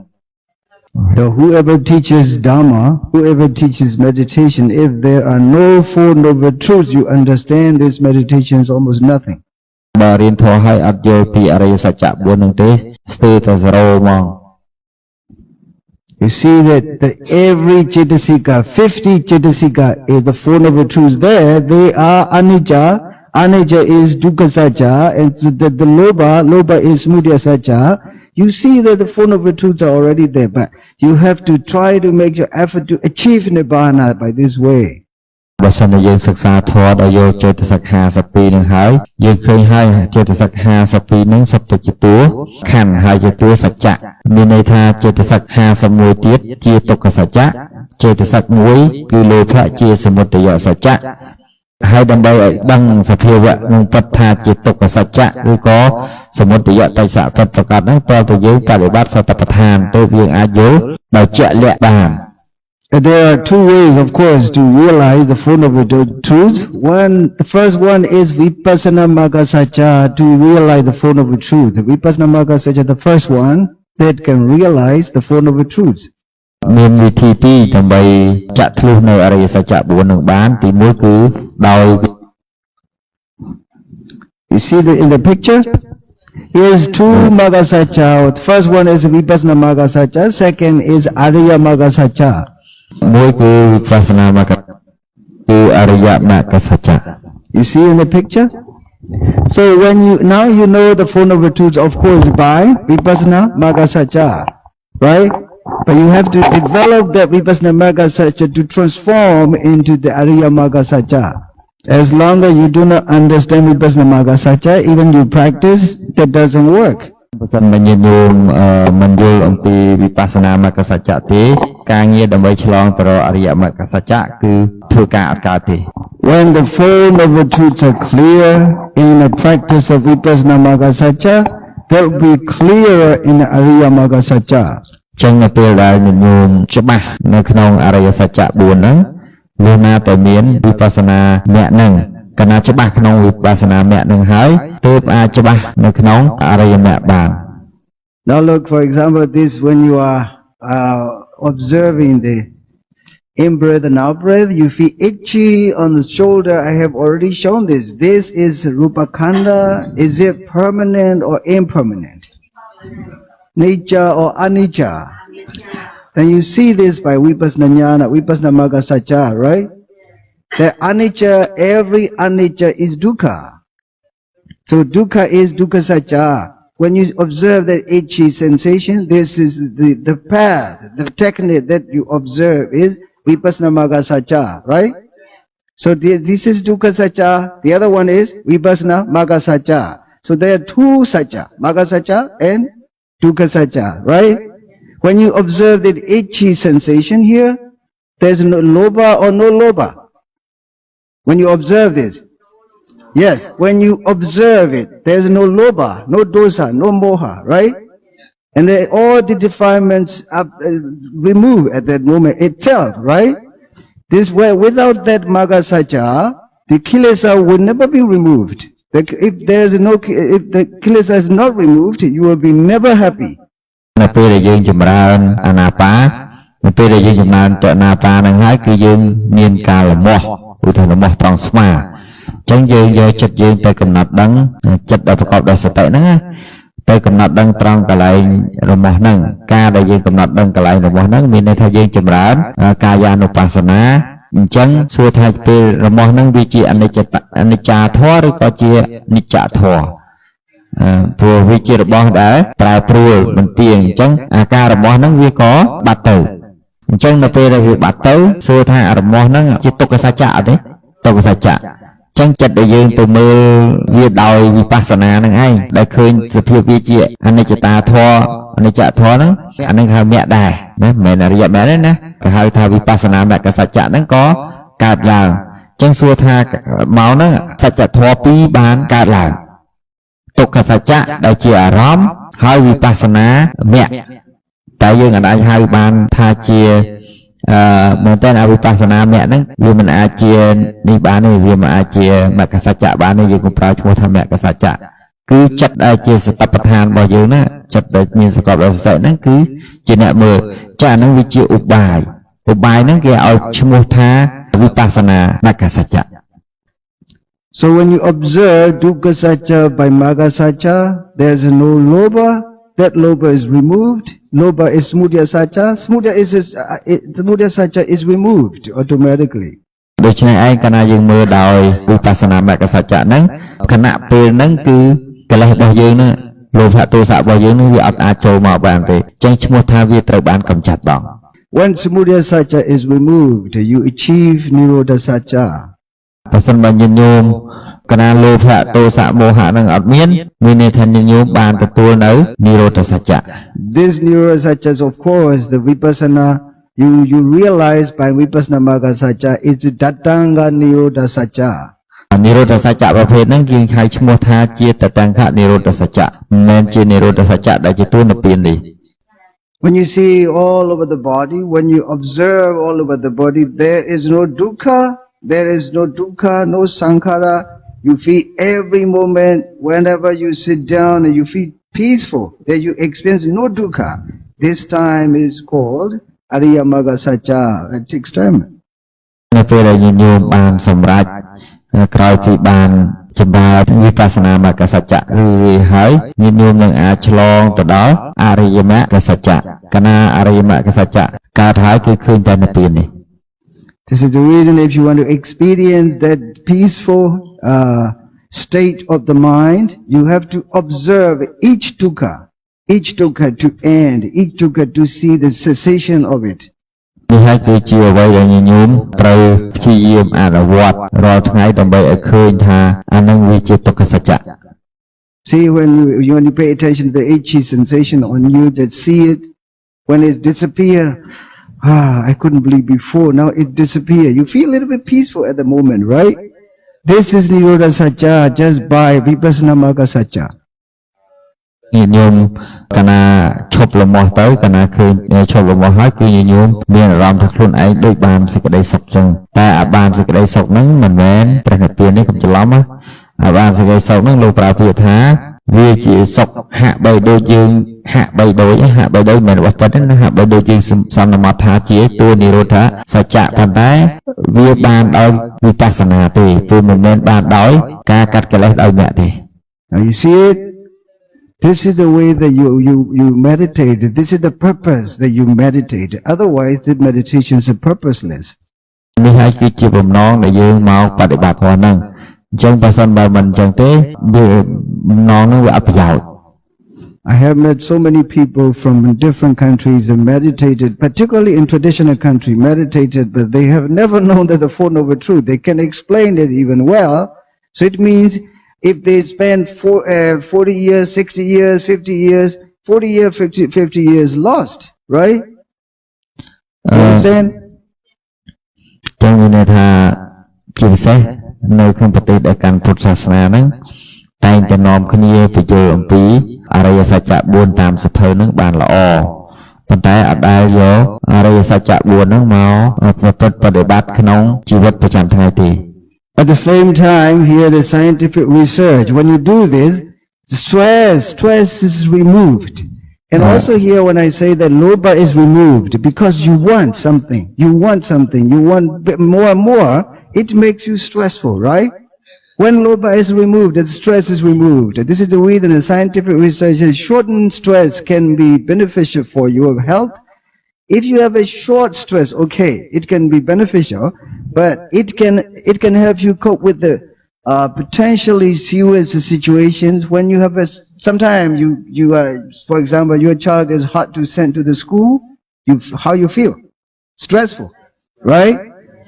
Speaker 2: So whoever teaches Dhamma, whoever teaches meditation, if there are no Four Noble Truths, you understand this meditation is almost nothing.
Speaker 3: បើរៀនធម៌ឲ្យអត់យល់ពីអរិយសច្ចៈ4នឹងទេស្ទើរតែ0ហ្មង
Speaker 2: You see that every Chittasika, 50 Chittasika is the Four Noble Truths there. They are anicca. Anicca is dukkha satcha, and the loba is samudaya satcha. You see that the Four Noble Truths are already there, but you have to try to make your effort to achieve nibbana by this way.
Speaker 3: បើសិនជាយើងសិក្សាធម៌ដល់យកចេតសិក52នឹងហើយយើងឃើញហើយចេតសិក52នឹងសុទ្ធតែជាតួខណ្ឌហើយជាតួសច្ចៈមានន័យថាចេតសិក51ទៀតជាទុក្ខសច្ចៈចេតសិក1គឺលោភៈជាសមុទយសច្ចៈហើយដើម្បីឲ្យដឹងសភាវៈនឹងពិតថាជាទុក្ខសច្ចៈឬក៏សមុទយតេសៈពិតប្រកបហ្នឹងតើតើយើងបដិបត្តិសតបដ្ឋានទើបយើងអាចយល់ដោយជាក់លាក់បាន
Speaker 2: There are two ways, of course, to realize the Four Noble Truths. The first one is Vipassana Magga Satcha, to realize the Four Noble Truths. The Vipassana Magga Satcha, the first one that can realize the Four Noble Truths.
Speaker 3: មានវិធីពីរដើម្បីចាក់ធ្លុះនៅអរិយសច្ចៈ4នឹងបានទី1គឺដោយ
Speaker 2: You see in the picture? Here's two Magga Satcha. The first one is Vipassana Magga Satcha, second is Ariya Magga Satcha.
Speaker 3: មួយគឺវិបស្សនាមគ្គគឺអរិយមគ្គសច្ចៈ
Speaker 2: You see in the picture? So when you know the Four Noble Truths, of course, by Vipassana Magga Satcha, right? But you have to develop that Vipassana Magga Satcha to transform into the Ariya Magga Satcha. As long as you do not understand Vipassana Magga Satcha, even you practice, that doesn't work.
Speaker 3: បើសិនមិនញាតិញោមមិនយល់អំពីវិបស្សនាមគ្គសច្ចៈទេការងារដើម្បីឆ្លងទៅរកអរិយមគ្គសច្ចៈគឺធ្វើការអត់កើតទេ
Speaker 2: When the Four Noble Truths are clear in the practice of Vipassana Magga Satcha, they'll be clearer in the Ariya Magga Satcha.
Speaker 3: ចឹងនៅពេលដែលញាតិញោមច្បាស់នៅក្នុងអរិយសច្ចៈ4ហ្នឹងលុះណាតែមានវិបស្សនាមគ្គហ្នឹងកណាច្បាស់ក្នុងវិបស្សនាមគ្គនឹងហើយទើបអាចច្បាស់នៅក្នុងអរិយមគ្គបាន
Speaker 2: Now look, for example, this when you are observing the in-breath and out-breath, you feel itchy on the shoulder. I have already shown this. This is Rupa Khanda. Is it permanent or impermanent? Nature or anicca? Then you see this by Vipassana Jnana, Vipassana Magga Satcha, right? That anicca, every anicca is dukkha. So dukkha is dukkha satcha. When you observe that itchy sensation, this is the path, the technique that you observe is Vipassana Magga Satcha, right? So this is dukkha satcha. The other one is vipassana magga satcha. So there are two satcha, magga satcha and dukkha satcha, right? When you observe that itchy sensation here, there's no lobha or no lobha. When you observe this, yes, when you observe it, there's no lobha, no dosa, no moha, right? And then all the defilements are removed at that moment itself, right? This way, without that magga satcha, the kilesa will never be removed. If the kilesa is not removed, you will be never happy.
Speaker 3: នៅពេលដែលយើងចម្រើនអាណាបានៅពេលដែលយើងចម្រើនទៅអាណាបានឹងហើយគឺយើងមានការលមាស់ឧទាហរណ៍លមាស់ត្រង់ស្មាអញ្ចឹងយើងយកចិត្តយើងទៅកំណត់ដឹងចិត្តដែលប្រកបដោយសតិហ្នឹងទៅកំណត់ដឹងត្រង់កន្លែងរមាស់ហ្នឹងការដែលយើងកំណត់ដឹងកន្លែងរមាស់ហ្នឹងមានន័យថាយើងចម្រើនកាយានុបស្សនាអញ្ចឹងសួរថាពេលរមាស់ហ្នឹងវាជាអនិច្ចាធម៌ឬក៏ជានិច្ចធម៌ព្រោះវាជារបស់ដែលប្រែប្រួលមិនទៀងអញ្ចឹងអាការរមាស់ហ្នឹងវាក៏បាត់ទៅអញ្ចឹងនៅពេលដែលវាបាត់ទៅសួរថារមាស់ហ្នឹងជាទុក្ខសច្ចៈអត់ទេទុក្ខសច្ចៈអញ្ចឹងចិត្តដែលយើងទៅមើលវាដោយវិបស្សនាហ្នឹងឯងដែលឃើញសភាពវាជាអនិច្ចតាធម៌អនិច្ចធម៌ហ្នឹងអាហ្នឹងហៅមគ្គដែរណាមិនមែនអរិយមគ្គទេណាគេហៅថាវិបស្សនាមគ្គសច្ចៈហ្នឹងក៏កើតឡើងអញ្ចឹងសួរថាមកហ្នឹងសច្ចធម៌ពីរបានកើតឡើងទុក្ខសច្ចៈដែលជាអារម្មណ៍ហើយវិបស្សនាមគ្គតែយើងអាចហៅបានថាជាមែនតើអវិបស្សនាមគ្គហ្នឹងវាមិនអាចជានេះបានទេវាមិនអាចជាមគ្គសច្ចៈបានទេយើងក៏ប្រើឈ្មោះថាមគ្គសច្ចៈគឺចិត្តដែលជាសតបដ្ឋានរបស់យើងណាចិត្តដែលមានប្រកបដោយសតិហ្នឹងគឺជាអ្នកមើលចាអាហ្នឹងវាជាឧបាយហ្នឹងគេឲ្យឈ្មោះថាវិបស្សនាមគ្គសច្ចៈ
Speaker 2: So when you observe dukkha satcha by magga satcha, there's no lobha. That lobha is removed. Lobha is smudya satcha. Smudya satcha is removed automatically.
Speaker 3: ដូច្នេះឯងកាលណាយើងមើលដោយវិបស្សនាមគ្គសច្ចៈហ្នឹងខណៈពេលហ្នឹងគឺកិលេសរបស់យើងហ្នឹងលោភៈទោសៈរបស់យើងហ្នឹងវាអត់អាចចូលមកបានទេអញ្ចឹងឈ្មោះថាវាត្រូវបានកម្ចាត់បង
Speaker 2: When smudya satcha is removed, you achieve nirodha satcha.
Speaker 3: បើសិនបើញាតិញោមកណាលោភៈទោសៈមោហៈនឹងអត់មានន័យថាញាតិញោមបានទទួលនៅនិរោធសច្ចៈ
Speaker 2: This nirodha satcha is of course the vipassana you realize by vipassana magga satcha is the datanga nirodha satcha
Speaker 3: និរោធសច្ចៈប្រភេទហ្នឹងយើងហៅឈ្មោះថាជាតតង្ខនិរោធសច្ចៈមិនមែនជានិរោធសច្ចៈដែលជាទួនិព្វានទេ
Speaker 2: When you see all over the body, when you observe all over the body, there is no dukkha. There is no dukkha, no sankhara. You feel every moment, whenever you sit down and you feel peaceful, that you experience no dukkha. This time is called Ariya Magga Satcha. It takes time.
Speaker 3: នៅពេលដែលញាតិញោមបានសម្រេចក្រោយពីបានចម្រើនវិបស្សនាមគ្គសច្ចៈឬហើយញាតិញោមនឹងអាចឆ្លងទៅដល់អរិយមគ្គសច្ចៈកាលណាអរិយមគ្គសច្ចៈកើតហើយគឺឃើញតែនិព្វាននេះ
Speaker 2: This is the reason if you want to experience that peaceful state of the mind, you have to observe each dukkha to end, each dukkha to see the cessation of it.
Speaker 3: នេះហើយគឺជាអ្វីដែលញាតិញោមត្រូវព្យាយាមអនុវត្តរាល់ថ្ងៃដើម្បីឲ្យឃើញថាអានឹងវាជាទុក្ខសច្ចៈ
Speaker 2: See when you pay attention to the itchy sensation on you, that see it when it disappear. I couldn't believe before. Now it disappear. You feel a little bit peaceful at the moment, right? This is nirodha satcha just by vipassana magga satcha.
Speaker 3: ញាតិញោមកាលណាឈប់លំមាស់ទៅកាលណាឃើញឈប់លំមាស់ហើយគឺញាតិញោមមានអារម្មណ៍ថាខ្លួនឯងដូចបានសេចក្តីសុខចឹងតែអាបានសេចក្តីសុខហ្នឹងមិនមែនព្រះនិព្វាននេះកុំច្រឡំណាអាបានសេចក្តីសុខហ្នឹងលោកប្រើពាក្យថាវាជាសុខហាក់បីដូចយើងហាក់បីដូចមិនរបស់ពិតទេណាហាក់បីដូចយើងសន្មតថាជាតួនិរោធសច្ចៈប៉ុន្តែវាបានដោយវិបស្សនាទេគឺមិនមែនបានដោយការកាត់កិលេសដោយមគ្គទេ
Speaker 2: Now you see it. This is the way that you meditate. This is the purpose that you meditate. Otherwise, the meditations are purposeless.
Speaker 3: នេះហើយគឺជាបំណងដែលយើងមកបដិបត្តិផងហ្នឹងអញ្ចឹងបើសិនបើមិនអញ្ចឹងទេវាបំណងហ្នឹងវាអត់ប្រយោជន៍
Speaker 2: I have met so many people from different countries and meditated, particularly in traditional country, meditated, but they have never known that the Four Noble Truths. They can explain it even well. So it means if they spend 40 years, 60 years, 50 years, 40 years, 50 years lost, right? You understand?
Speaker 3: ចឹងមានន័យថាជាពិសេសនៅក្នុងប្រទេសដែលកាន់ពុទ្ធសាសនាហ្នឹងតែងតែនាំគ្នាពយល់អំពីអរិយសច្ចៈ4តាមសភៅហ្នឹងបានល្អប៉ុន្តែអត់ដែលយកអរិយសច្ចៈ4ហ្នឹងមកប្រព្រឹត្តបដិបត្តិក្នុងជីវិតប្រចាំថ្ងៃទេ
Speaker 2: At the same time, here the scientific research, when you do this, stress is removed. And also here when I say that lobha is removed because you want something, you want more and more, it makes you stressful, right? When lobha is removed, the stress is removed. This is the reason the scientific research says shortened stress can be beneficial for your health. If you have a short stress, okay, it can be beneficial, but it can help you cope with the potentially serious situations when you have sometimes you are, for example, your child is hard to send to the school, how you feel? Stressful, right?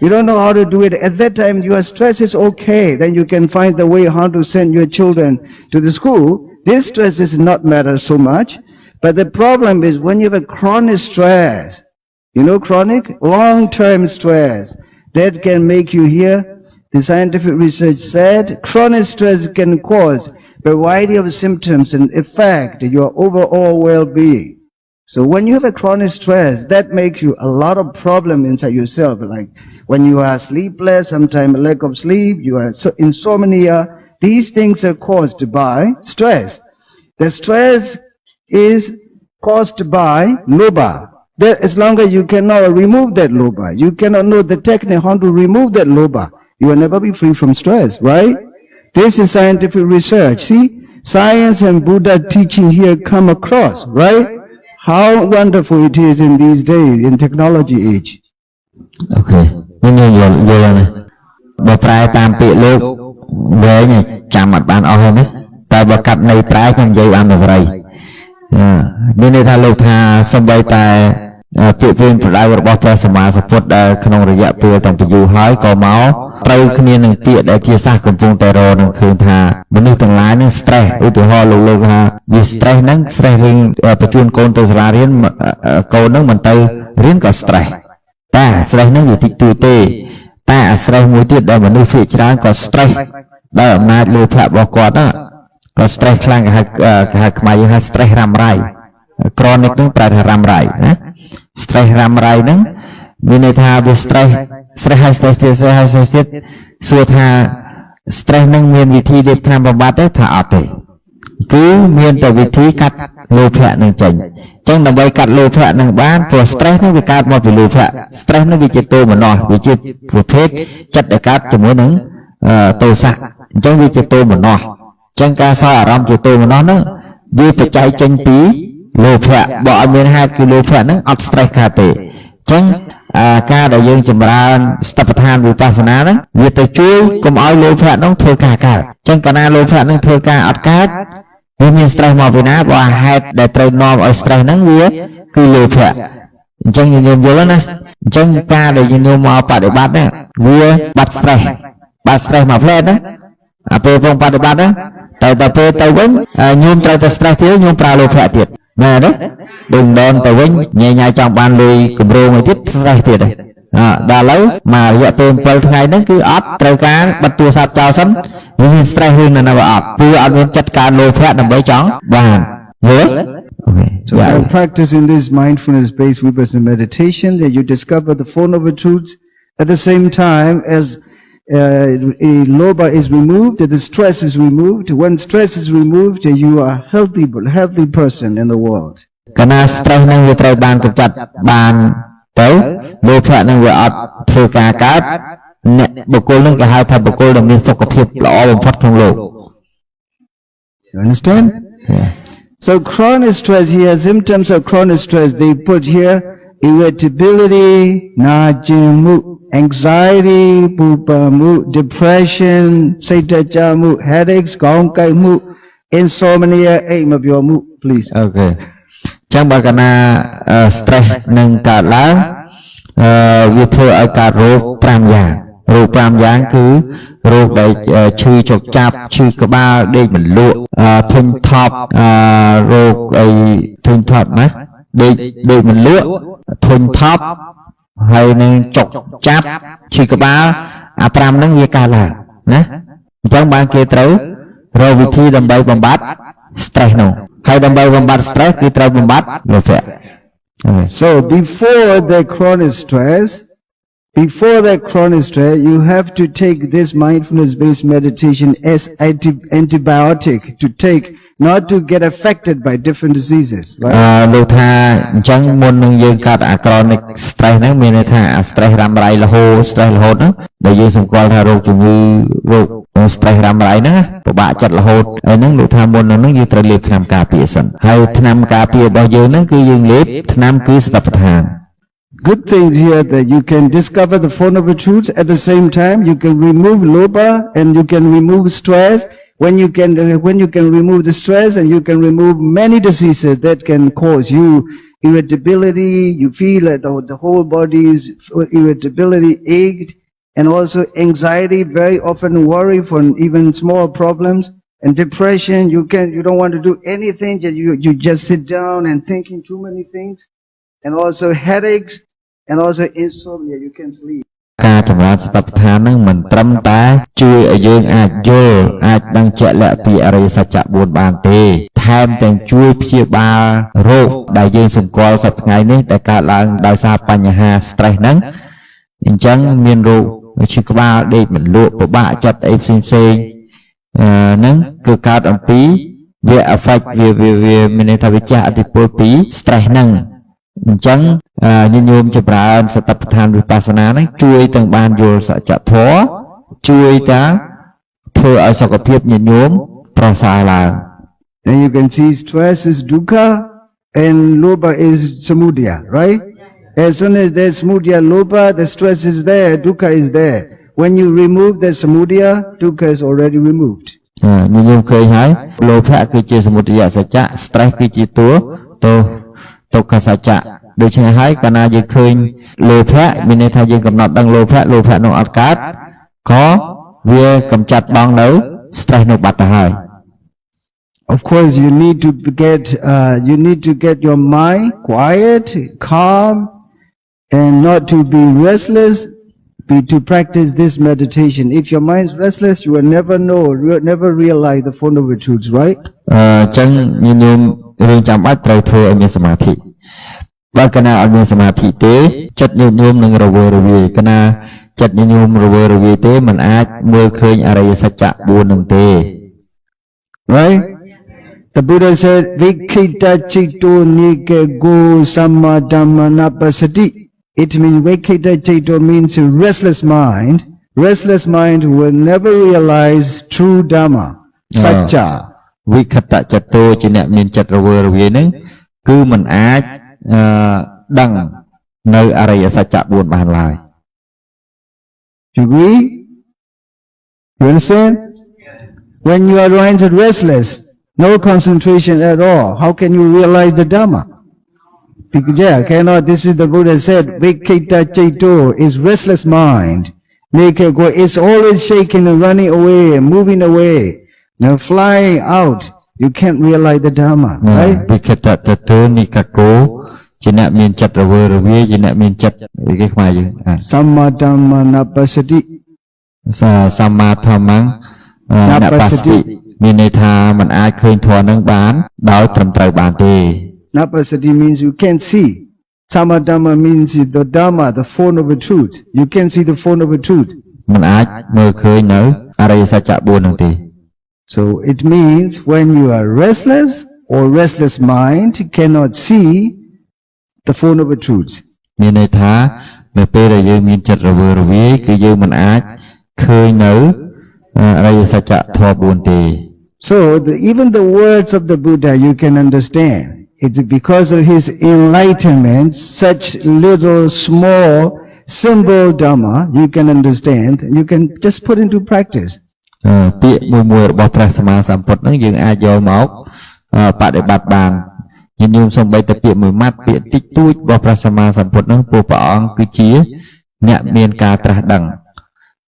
Speaker 2: You don't know how to do it. At that time, your stress is okay. Then you can find the way how to send your children to the school. This stress does not matter so much. But the problem is when you have a chronic stress, you know, chronic, long-term stress, that can make you here. The scientific research said chronic stress can cause a variety of symptoms and affect your overall well-being. So when you have a chronic stress, that makes you a lot of problem inside yourself. Like when you are sleepless, sometimes lack of sleep, you are insomnia. These things are caused by stress. The stress is caused by lobha. That as long as you cannot remove that lobha, you cannot know the technique how to remove that lobha, you will never be free from stress, right? This is scientific research. See, science and Buddha teaching here come across, right? How wonderful it is in these days, in technology age.
Speaker 3: Okay. ខ្ញុំយល់ណាបើប្រែតាមពាក្យលោកវែងចាំអត់បានអស់ទេណាតែបើកាត់ន័យប្រែខ្ញុំនិយាយបានមួយសេរីមានន័យថាលោកថាសំបីតែពាក្យព្រានប្រដៅរបស់ព្រះសម្មាសម្ពុទ្ធដែលក្នុងរយៈពេលតាំងពីយូរហើយក៏មកត្រូវគ្នានឹងពាក្យដែលជាសាសកំពុងតែរនឹងឃើញថាមនុស្សទាំងឡាយនឹង stress ឧទាហរណ៍លោកថាវា stress ហ្នឹង stress រឿងបញ្ជូនកូនទៅសាលារៀនកូនហ្នឹងមិនទៅរៀនក៏ stress តែ stress ហ្នឹងវាតិចតួចទេតែ stress មួយទៀតដែលមនុស្សភាគច្រើនក៏ stress ដោយអំណាចលោភៈរបស់គាត់ណាក៏ stress ខ្លាំងគេហៅខ្មែរយើងហៅ stress រ៉ាំរ៉ៃ chronic ហ្នឹងប្រែថារ៉ាំរ៉ៃណា stress រ៉ាំរ៉ៃហ្នឹងមានន័យថាវា stress ហើយ stress ទៀតសួរថា stress ហ្នឹងមានវិធីរៀបថ្នាំបំបត្តិទេថាអត់ទេគឺមានតែវិធីកាត់លោភៈនឹងចេញអញ្ចឹងដើម្បីកាត់លោភៈនឹងបានព្រោះ stress ហ្នឹងវាកើតមកពីលោភៈ stress ហ្នឹងវាជាទោមនស្សវាជាប្រភេទចិត្តដែលកើតជាមួយនឹងទោសៈអញ្ចឹងវាជាទោមនស្សអញ្ចឹងការសោយអារម្មណ៍ជាទោមនស្សហ្នឹងវាបច្ច័យចេញពីលោភៈបើអត់មានហេតុគឺលោភៈហ្នឹងអត់ stress កើតទេអញ្ចឹងការដែលយើងចម្រើនស្តបដ្ឋានវិបស្សនាហ្នឹងវាទៅជួយកុំឲ្យលោភៈហ្នឹងធ្វើការកើតអញ្ចឹងកាលណាលោភៈហ្នឹងធ្វើការអត់កើតវាមាន stress មកពីណាបើហេតុដែលត្រូវនាំឲ្យ stress ហ្នឹងវាគឺលោភៈអញ្ចឹងយើងយល់ណាអញ្ចឹងការដែលយើងយកមកបដិបត្តិហ្នឹងវាបាត់ stress មកផ្លែណាអាពេលបងបដិបត្តិហ្នឹងតែដល់ពេលទៅវិញញោមត្រូវតែ stress ទៀតញោមប្រើលោភៈទៀតមែនទេដូចម្ដងទៅវិញញ៉ៃចង់បានលុយកម្រងមួយទៀត stress ទៀតទេដល់ឥឡូវមករយៈពេល7ថ្ងៃហ្នឹងគឺអត់ត្រូវការបិទទូរស័ព្ទចោលសិនវាមាន stress រឿងណាស់អត់គឺអត់មានចិត្តការលោភៈដើម្បីចង់បានយល់ Okay.
Speaker 2: So by practicing this mindfulness-based vipassana meditation, that you discover the Four Noble Truths at the same time as a lobha is removed, the stress is removed. When stress is removed, you are a healthy person in the world.
Speaker 3: កាលណា stress ហ្នឹងវាត្រូវបានកម្ចាត់បានទៅលោភៈហ្នឹងវាអត់ធ្វើការកើតអ្នកបុគ្គលហ្នឹងគេហៅថាបុគ្គលដែលមានសុខភាពល្អបំផុតក្នុងលោក
Speaker 2: You understand?
Speaker 3: Yeah.
Speaker 2: So chronic stress here, symptoms of chronic stress, they put here irritability, najimu, anxiety, pupamu, depression, saitajamu, headaches, gaongkaimu, insomnia, aimabyomu, please.
Speaker 3: អូខេចឹងបើកាលណា stress នឹងកើតឡើងវាធ្វើឲ្យកើតរោគ5យ៉ាងរោគ5យ៉ាងគឺរោគដែលឈឺចុកចាប់ឈឺក្បាលដេកមិនលក់ធុញថប់រោគអីធុញថប់ណាដេកមិនលក់ធុញថប់ហើយនឹងចុកចាប់ឈឺក្បាលអា5ហ្នឹងវាកើតឡើងណាអញ្ចឹងបានគេត្រូវរកវិធីដើម្បីបំបត្តិ stress នោះហើយដើម្បីបំបត្តិ stress គឺត្រូវបំបត្តិលោភៈ
Speaker 2: So before the chronic stress, you have to take this mindfulness-based meditation as antibiotic to take, not to get affected by different diseases, right?
Speaker 3: លោកថាអញ្ចឹងមុននឹងយើងកើតអា chronic stress ហ្នឹងមានន័យថាអា stress រ៉ាំរ៉ៃរហូត stress រហូតហ្នឹងដែលយើងសម្គាល់ថារោគជំងឺរោគ stress រ៉ាំរ៉ៃហ្នឹងពិបាកចិត្តរហូតហើយហ្នឹងលោកថាមុនហ្នឹងយើងត្រូវលេបថ្នាំការពារសិនហើយថ្នាំការពាររបស់យើងហ្នឹងគឺយើងលេបថ្នាំគឺស្តបដ្ឋាន
Speaker 2: Good thing here that you can discover the Four Noble Truths at the same time. You can remove lobha and you can remove stress. When you can remove the stress and you can remove many diseases that can cause you irritability. You feel that the whole body is irritability, ached, and also anxiety. Very often worry for even small problems and depression. You don't want to do anything. You just sit down and thinking too many things. And also headaches and also insomnia, you can sleep.
Speaker 3: ការចម្រើនស្តបដ្ឋានហ្នឹងមិនត្រឹមតែជួយឲ្យយើងអាចយល់អាចដឹងជាក់លាក់ពីអរិយសច្ចៈ4បានទេថែមទាំងជួយព្យាបាលរោគដែលយើងសម្គាល់សប្តាហ៍ថ្ងៃនេះដែលកើតឡើងដោយសារបញ្ហា stress ហ្នឹងអញ្ចឹងមានរោគឈឺក្បាលដេកមិនលក់ពិបាកចិត្តអីផ្សេងៗហ្នឹងគឺកើតអំពីវា affect វាមានន័យថាវាចាស់ឥទ្ធិពលពី stress ហ្នឹងអញ្ចឹងញញោមចម្រើនសតិប្បដ្ឋានវិបស្សនាហ្នឹងជួយទាំងបានយល់សច្ចធម៌ជួយតាធ្វើឲ្យសុខភាពញញោមប្រសើរឡើង
Speaker 2: And you can see stress is dukkha and lobha is samudaya, right? As soon as there's samudaya, lobha, the stress is there, dukkha is there. When you remove the samudaya, dukkha is already removed.
Speaker 3: ញញោមឃើញហើយលោភៈគឺជាសមុទយសច្ចៈ stress គឺជាតួទុក្ខសច្ចៈដូច្នេះហើយកាលណាយើងឃើញលោភៈមានន័យថាយើងកំណត់ដឹងលោភៈនោះអត់កើតក៏វាកម្ចាត់បងនៅ stress នោះបាត់ទៅហើយ
Speaker 2: Of course you need to get your mind quiet, calm and not to be restless to practice this meditation. If your mind is restless you will never realize the Four Noble Truths, right?
Speaker 3: ចឹងញញោមរឿងចាំបាច់ត្រូវធ្វើឲ្យមានសមាធិបើកាលណាអត់មានសមាធិទេចិត្តញញោមនឹងរវើរវាយកាលណាចិត្តញញោមរវើរវាយទេมันអាចមើលឃើញអរិយសច្ចៈ4នឹងទេ
Speaker 2: Right? The Buddha said Vikita Chitto Nike Go Samma Dhammana Pasati. It means Vikita Chitto means restless mind. Restless mind will never realize true Dhamma, Satcha.
Speaker 3: វិខតចតោជាអ្នកមានចិត្តរវើរវាយហ្នឹងគឺมันអាចដឹងនៅអរិយសច្ចៈ4បានឡើយ
Speaker 2: You agree? You understand? When you are restless, no concentration at all, how can you realize the Dhamma? Because cannot. This is the Buddha said, Vikita Chaito is restless mind. It's always shaking and running away, moving away. Now flying out, you can't realize the Dhamma, right?
Speaker 3: វិខតចតោនិកកោជាអ្នកមានចិត្តរវើរវាយជាអ្នកមានចិត្តគេខ្មែរយើង
Speaker 2: Samma Dhammana Pasati
Speaker 3: សម្មាធម្មនបស្សតិមានន័យថាมันអាចឃើញធម៌នឹងបានដោយត្រឹមត្រូវបានទេ
Speaker 2: Napasati means you can't see. Samma Dhamma means the Dhamma, the Four Noble Truths. You can't see the Four Noble Truths.
Speaker 3: มันអាចមើលឃើញនៅអរិយសច្ចៈ4នឹងទេ
Speaker 2: So it means when you are restless or restless mind cannot see the Four Noble Truths.
Speaker 3: មានន័យថានៅពេលដែលយើងមានចិត្តរវើរវាយគឺយើងមិនអាចឃើញនៅអរិយសច្ចៈធម៌4ទេ
Speaker 2: So even the words of the Buddha you can understand. It's because of his enlightenment, such little small simple Dhamma you can understand. You can just put into practice. ពាក្យមួយរបស់ព្រះសម្មាសម្ពុទ្ធហ្នឹងយើងអាចយកមក
Speaker 3: បដិបត្តិបានញាតិញោមសូម្បីតែពាក្យមួយម៉ាត់ពាក្យតិចតួចរបស់ព្រះសម្មាសម្ពុទ្ធនោះពួកព្រះអង្គគឺជាអ្នកមានការត្រាស់ដឹង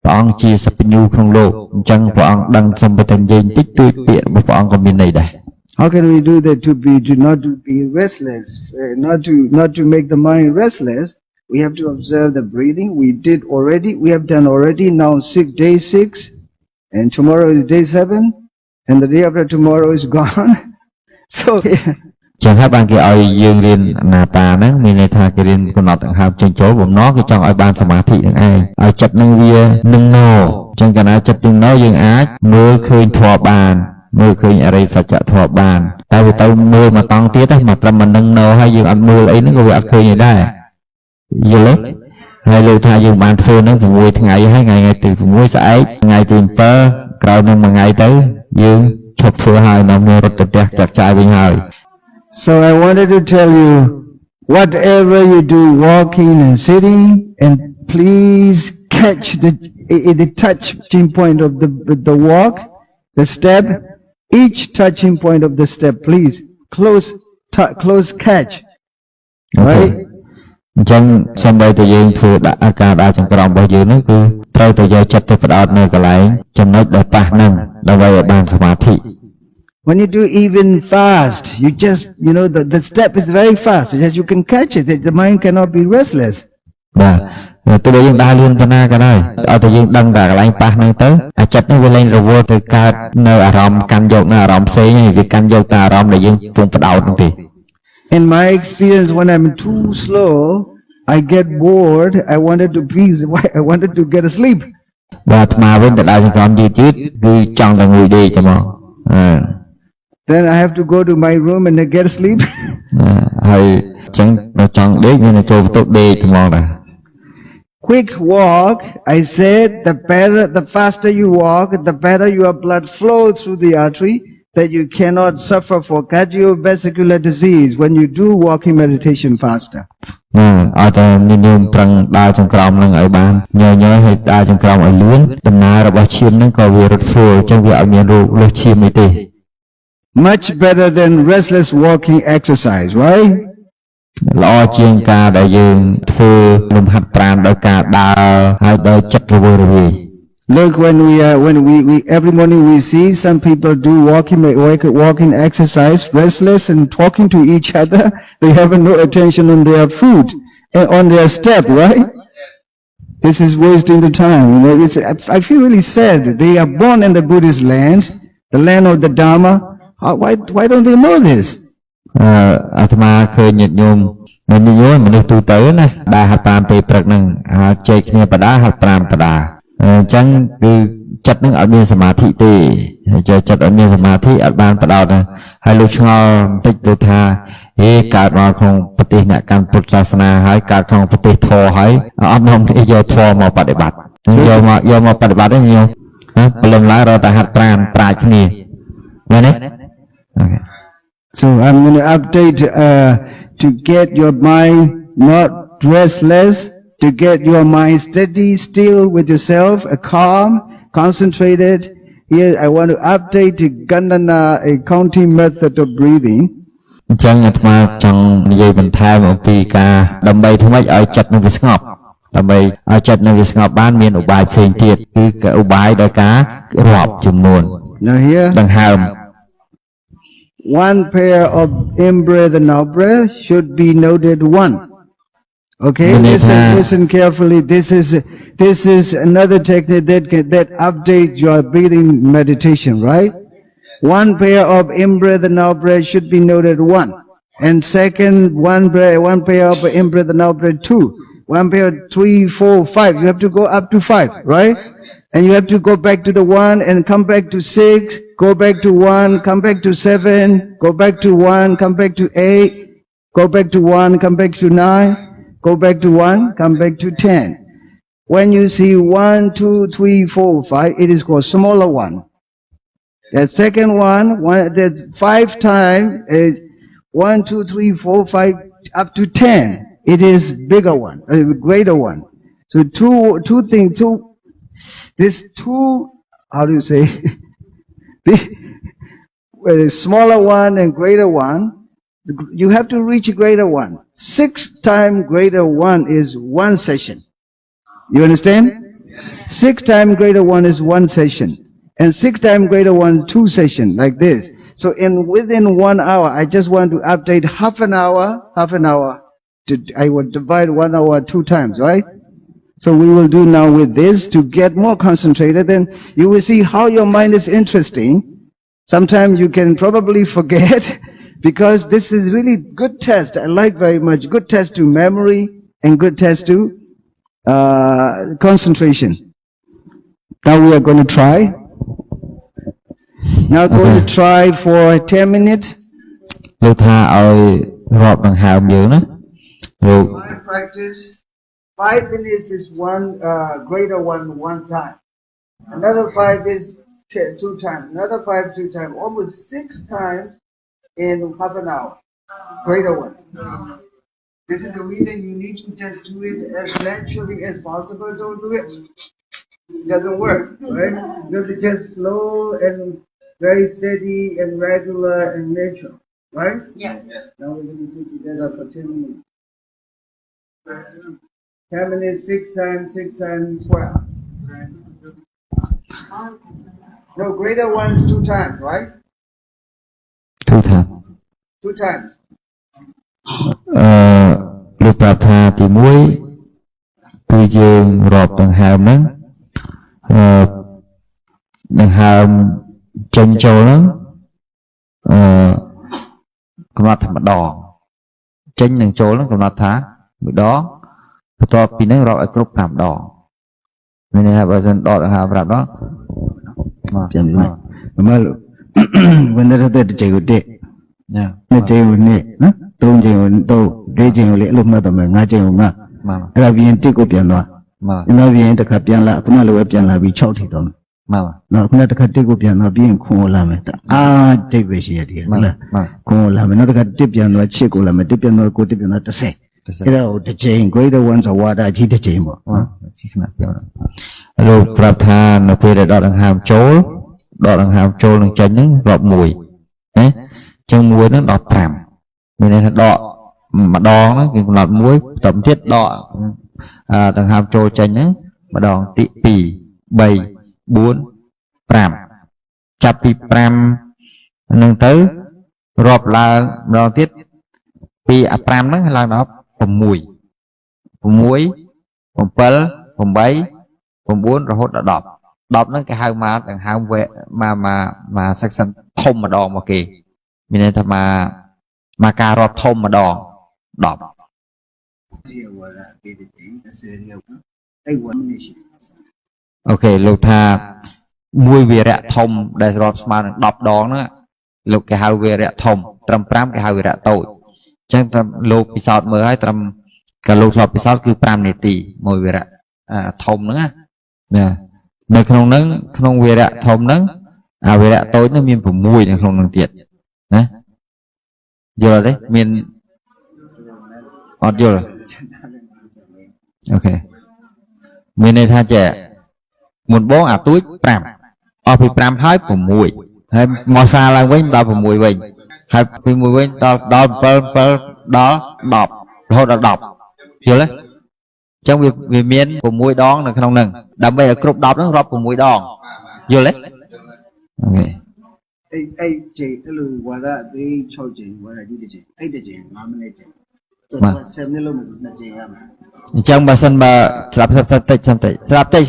Speaker 3: ព្រះអង្គជាសព្វញ្ញូក្នុងលោកអញ្ចឹងព្រះអង្គដឹងសូម្បីតែនិយាយតិចតួចពាក្យរបស់ព្រះអង្គក៏មានន័យដែរ
Speaker 2: How can we do that not to be restless, not to make the mind restless? We have to observe the breathing. We have done already. Now day 6, and tomorrow is day 7, and the day after tomorrow is gone. So
Speaker 3: ចឹងហើយបានគេឲ្យយើងរៀនអាណាបាហ្នឹងមានន័យថាគេរៀនកំណត់ដង្ហើមចេញចូលបំណងគេចង់ឲ្យបានសមាធិនឹងឯងឲ្យចិត្តនឹងវានឹងណោចឹងកាលណាចិត្តនឹងណោយើងអាចមើលឃើញធម៌បានមើលឃើញអរិយសច្ចធម៌បានតែវាទៅមើលមកតង់ទៀតមកត្រឹមមិននឹងណោហើយយើងអត់មើលអីហ្នឹងក៏វាអត់ឃើញដែរយល់ទេហើយលោកថាយើងបានធ្វើហ្នឹង6ថ្ងៃហើយថ្ងៃទី6ស្អែកថ្ងៃទី7ក្រោយនឹងមួយថ្ងៃទៅយើងឈប់ធ្វើហើយនៅមានរត់ទៅផ្ទះចាក់ចាយវិញហើយ
Speaker 2: So I wanted to tell you, whatever you do, walking and sitting, and please catch the touching point of the walk, the step, each touching point of the step, please close catch, right?
Speaker 3: អញ្ចឹងសូម្បីតែយើងធ្វើដាក់អាការដាក់ចង្ក្រមរបស់យើងហ្នឹងគឺត្រូវតែយកចិត្តទៅផ្ដោតនៅកន្លែងចំណុចដែលប៉ះហ្នឹងដើម្បីឲ្យបានសមាធិ
Speaker 2: When you do even fast, you just, the step is very fast. Just you can catch it. The mind cannot be restless.
Speaker 3: បាទទោះបីយើងដើរលឿនប៉ុណ្ណាក៏ដោយឲ្យតែយើងដឹងតែកន្លែងប៉ះហ្នឹងទៅអាចិត្តហ្នឹងវាលែងរវល់ទៅកើតនៅអារម្មណ៍កាន់យកនៅអារម្មណ៍ផ្សេងហើយវាកាន់យកតែអារម្មណ៍ដែលយើងកំពុងផ្ដោតហ្នឹងទេ
Speaker 2: In my experience, when I'm too slow, I get bored. I wanted to get asleep.
Speaker 3: បាទអាត្មាវិញទៅដើរចង្ក្រមយឺតៗគឺចង់តែងុយដេកតែមក
Speaker 2: Then I have to go to my room and get asleep.
Speaker 3: ហើយអញ្ចឹងដល់ចង់ដេកមានតែចូលបន្ទប់ដេកតែមកដែរ
Speaker 2: Quick walk, I said, the faster you walk, the better your blood flows through the artery, that you cannot suffer for cardiovascular disease when you do walking meditation faster.
Speaker 3: អត់តែមានយើងប្រឹងដើរចង្ក្រមនឹងឲ្យបានញយឲ្យដើរចង្ក្រមឲ្យលឿនដំណើររបស់ឈាមនឹងក៏វារត់ស្រួលអញ្ចឹងវាអត់មានរោគលើសឈាមអីទេ
Speaker 2: Much better than restless walking exercise, right?
Speaker 3: ល្អជាងការដែលយើងធ្វើលំហាត់ប្រាណដោយការដើរហើយដោយចិត្តរវើរវាយ
Speaker 2: Look, when we every morning we see some people do walking exercise, restless and talking to each other. They have no attention on their food and on their step, right? This is wasting the time. I feel really sad. They are born in the Buddhist land, the land of the Dhamma. Why don't they know this?
Speaker 3: អាត្មាឃើញញាតិញោមមនុស្សទូទៅណាដើរហាត់ប្រាណពេលព្រឹកហ្នឹងចែកគ្នាបដាហាត់ប្រាណបដាអញ្ចឹងគឺចិត្តនឹងអត់មានសមាធិទេចិត្តអត់មានសមាធិអត់បានបដោតហើយលោកឆ្ងល់បន្តិចទៅថាហេកើតមកក្នុងប្រទេសអ្នកកាន់ពុទ្ធសាសនាហើយកើតក្នុងប្រទេសធម៌ហើយអត់នាំយកធម៌មកបដិបត្តិយកមកបដិបត្តិទេញោមព្រលឹមឡើងរកតែហាត់ប្រាណប្រាជ្ញគ្នាមែនទេ
Speaker 2: So I'm going to update to get your mind not restless, to get your mind steady, still with yourself, calm, concentrated. Here I want to update the Gandana, a counting method of breathing.
Speaker 3: អញ្ចឹងអាត្មាចង់និយាយបន្ថែមអំពីការដើម្បីធ្វើម៉េចឲ្យចិត្តនឹងវាស្ងប់ដើម្បីឲ្យចិត្តនឹងវាស្ងប់បានមានឧបាយផ្សេងទៀតគឺឧបាយដោយការរាប់ចំនួន
Speaker 2: Now here
Speaker 3: ដង្ហើម
Speaker 2: one pair of in-breath and out-breath should be noted 1. Okay, listen carefully. This is another technique that updates your breathing meditation, right? One pair of in-breath and out-breath should be noted 1. And second, one pair of in-breath and out-breath 2. One pair 3, 4, 5. You have to go up to 5, right? And you have to go back to the 1 and come back to 6, go back to 1, come back to 7, go back to 1, come back to 8, go back to 1, come back to 9, go back to 1, come back to 10. When you see 1, 2, 3, 4, 5, it is called smaller one. The second one, the 5 times is 1, 2, 3, 4, 5, up to 10. It is bigger one, a greater one. So how do you say? a smaller one and greater one, you have to reach greater one. 6 times greater one is 1 session. You understand? 6 times greater one is 1 session. And 6 times greater one is 2 sessions, like this. So within 1 hour, I just want to update half an hour. I would divide 1 hour 2 times, right? So we will do now with this to get more concentrated. Then you will see how your mind is interesting. Sometimes you can probably forget because this is really good test. I like very much. Good test to memory and good test to concentration. Now we are going to try. Now going to try for 10 minutes.
Speaker 3: Lưu tha ơi rọp bằng hào nhiều nữa. Lưu
Speaker 2: My practice, 5 minutes is one greater one time. Another 5 is 2 times. Another 5 2 times. Almost 6 times in half an hour. Greater one. This is the reason you need to just do it as naturally as possible. Don't do it. It doesn't work, right? You have to just slow and very steady and regular and natural, right? Yeah. Now we're going to do it together for 10 minutes. 10 minutes, 6 times 12. No, greater one is 2 times, right?
Speaker 3: Thu thập
Speaker 2: 2 times.
Speaker 3: Lưu bạp tha thì muối Từ dương rọp bằng hàm nắng Bằng hàm chân châu nắng Cầm nát thầm đỏ Chân bằng châu nắng cầm nát thá Bởi đó Tôi bị nắng rọp ở cốc hàm đỏ Mình này bởi dân đỏ bằng hàm rạp đó
Speaker 2: When there is that jago de, na jago ne, na, tong jago to, de jago le, lo ma tama, nga jago nga. Era bien tiko pian doa. Ina bien taka pian la, kuna lo pian la bi chau thi tom. Na kuna taka tiko pian doa bien khong la me ta. Tik be shi ya dia. Khong la me na taka tik pian doa chik ko la me, tik pian doa ko tik pian doa tase. Era o de jago greater ones are wada ji de jago mo.
Speaker 3: Lưu bạp tha nó về để đọt bằng hàm chố Đọt bằng hàm chố bằng chân nắng rọp mùi Chân muối nó đọt thảm Mình này đọt mà đo nó thì lọt muối tầm thiết đọ bằng hàm chố chân nắng mà đòn tị pì 3 4 5 chạp pì 5 nâng tới rọp là đòn tiết pì 5 nó là nó bầm muối bầm pêl bầm 3 bầm 4 rồi hốt đã đọp đọp nó cái hai má đằng hai về mà sắc xanh thông mà đòn mà kì mình nên thầm mà cà rọp thông mà đòn đọp ok lục tha mùi về rạ thông để rọp mà đọp đòn nữa lục cái hai về rạ thông trầm pram cái hai về rạ tội chẳng trầm lục bị sọt mới hay trầm cả lục lọp bị sọt cứ pram này tì mùi về rạ thông nữa nè nơi không nắng không về rạ thông nắng về rạ tối nó miên phẩm mùi này không năng tiệt nè giờ đấy miên ọt vô rồi ok miên này tha trẻ một bó túi pram bị pram hái phẩm mùi hay mò xa là với đào phẩm mùi mình hay vì mùi với đó đọp thôi đọp hiểu đấy trong việc miên của mũi đón là không nâng đâm bây giờ cục đọc nó rọp của mũi đòn vô lấy ok
Speaker 2: ai chị lu qua ra đi cho chị qua ra đi chị ai để chị mà mình lấy chị xem nó luôn mà chị
Speaker 3: trong bà sân bà sạp tây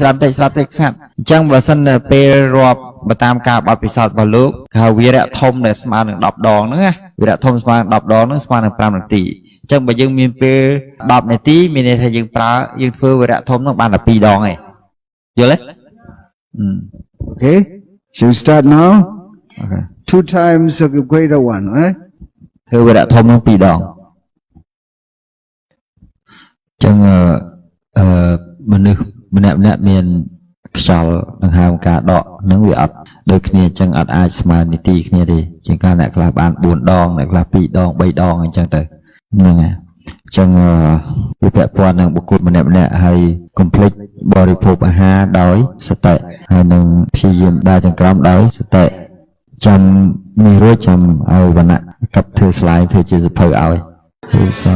Speaker 3: sẵn trong bà sân pê rọp bà tam ca bà bị sọt vào lúc hào vi đã thông để mà được đọc đòn nữa vì đã thông mà đọc đòn nữa mà được pram được tỷ trong bà dương miền pê đọc này tí mình này thay dương pra dương phơ vì đã thông nó bàn là pi đòn này vô lấy
Speaker 2: okay should we start now okay 2 times of the greater one right
Speaker 3: thưa vì đã thông nó pi đòn chẳng mình nè miền sầu đằng hàm cả đọ nắng bị ập đôi khi chẳng ập ai mà đi tì kia thì chỉ cần lại là bạn 4 đòn lại là pi đòn 3 đòn anh chẳng tới nè chẳng bị vẽ quan năng bộ cột mình nè hay complete body pop ha đói sẽ tệ hay nâng khi diêm đa chẳng cắm đói sẽ tệ ចាំនេះរួចចាំឲ្យវណ្ណៈកັບធ្វើ slide ធ្វើជាសភៅឲ្យទូសា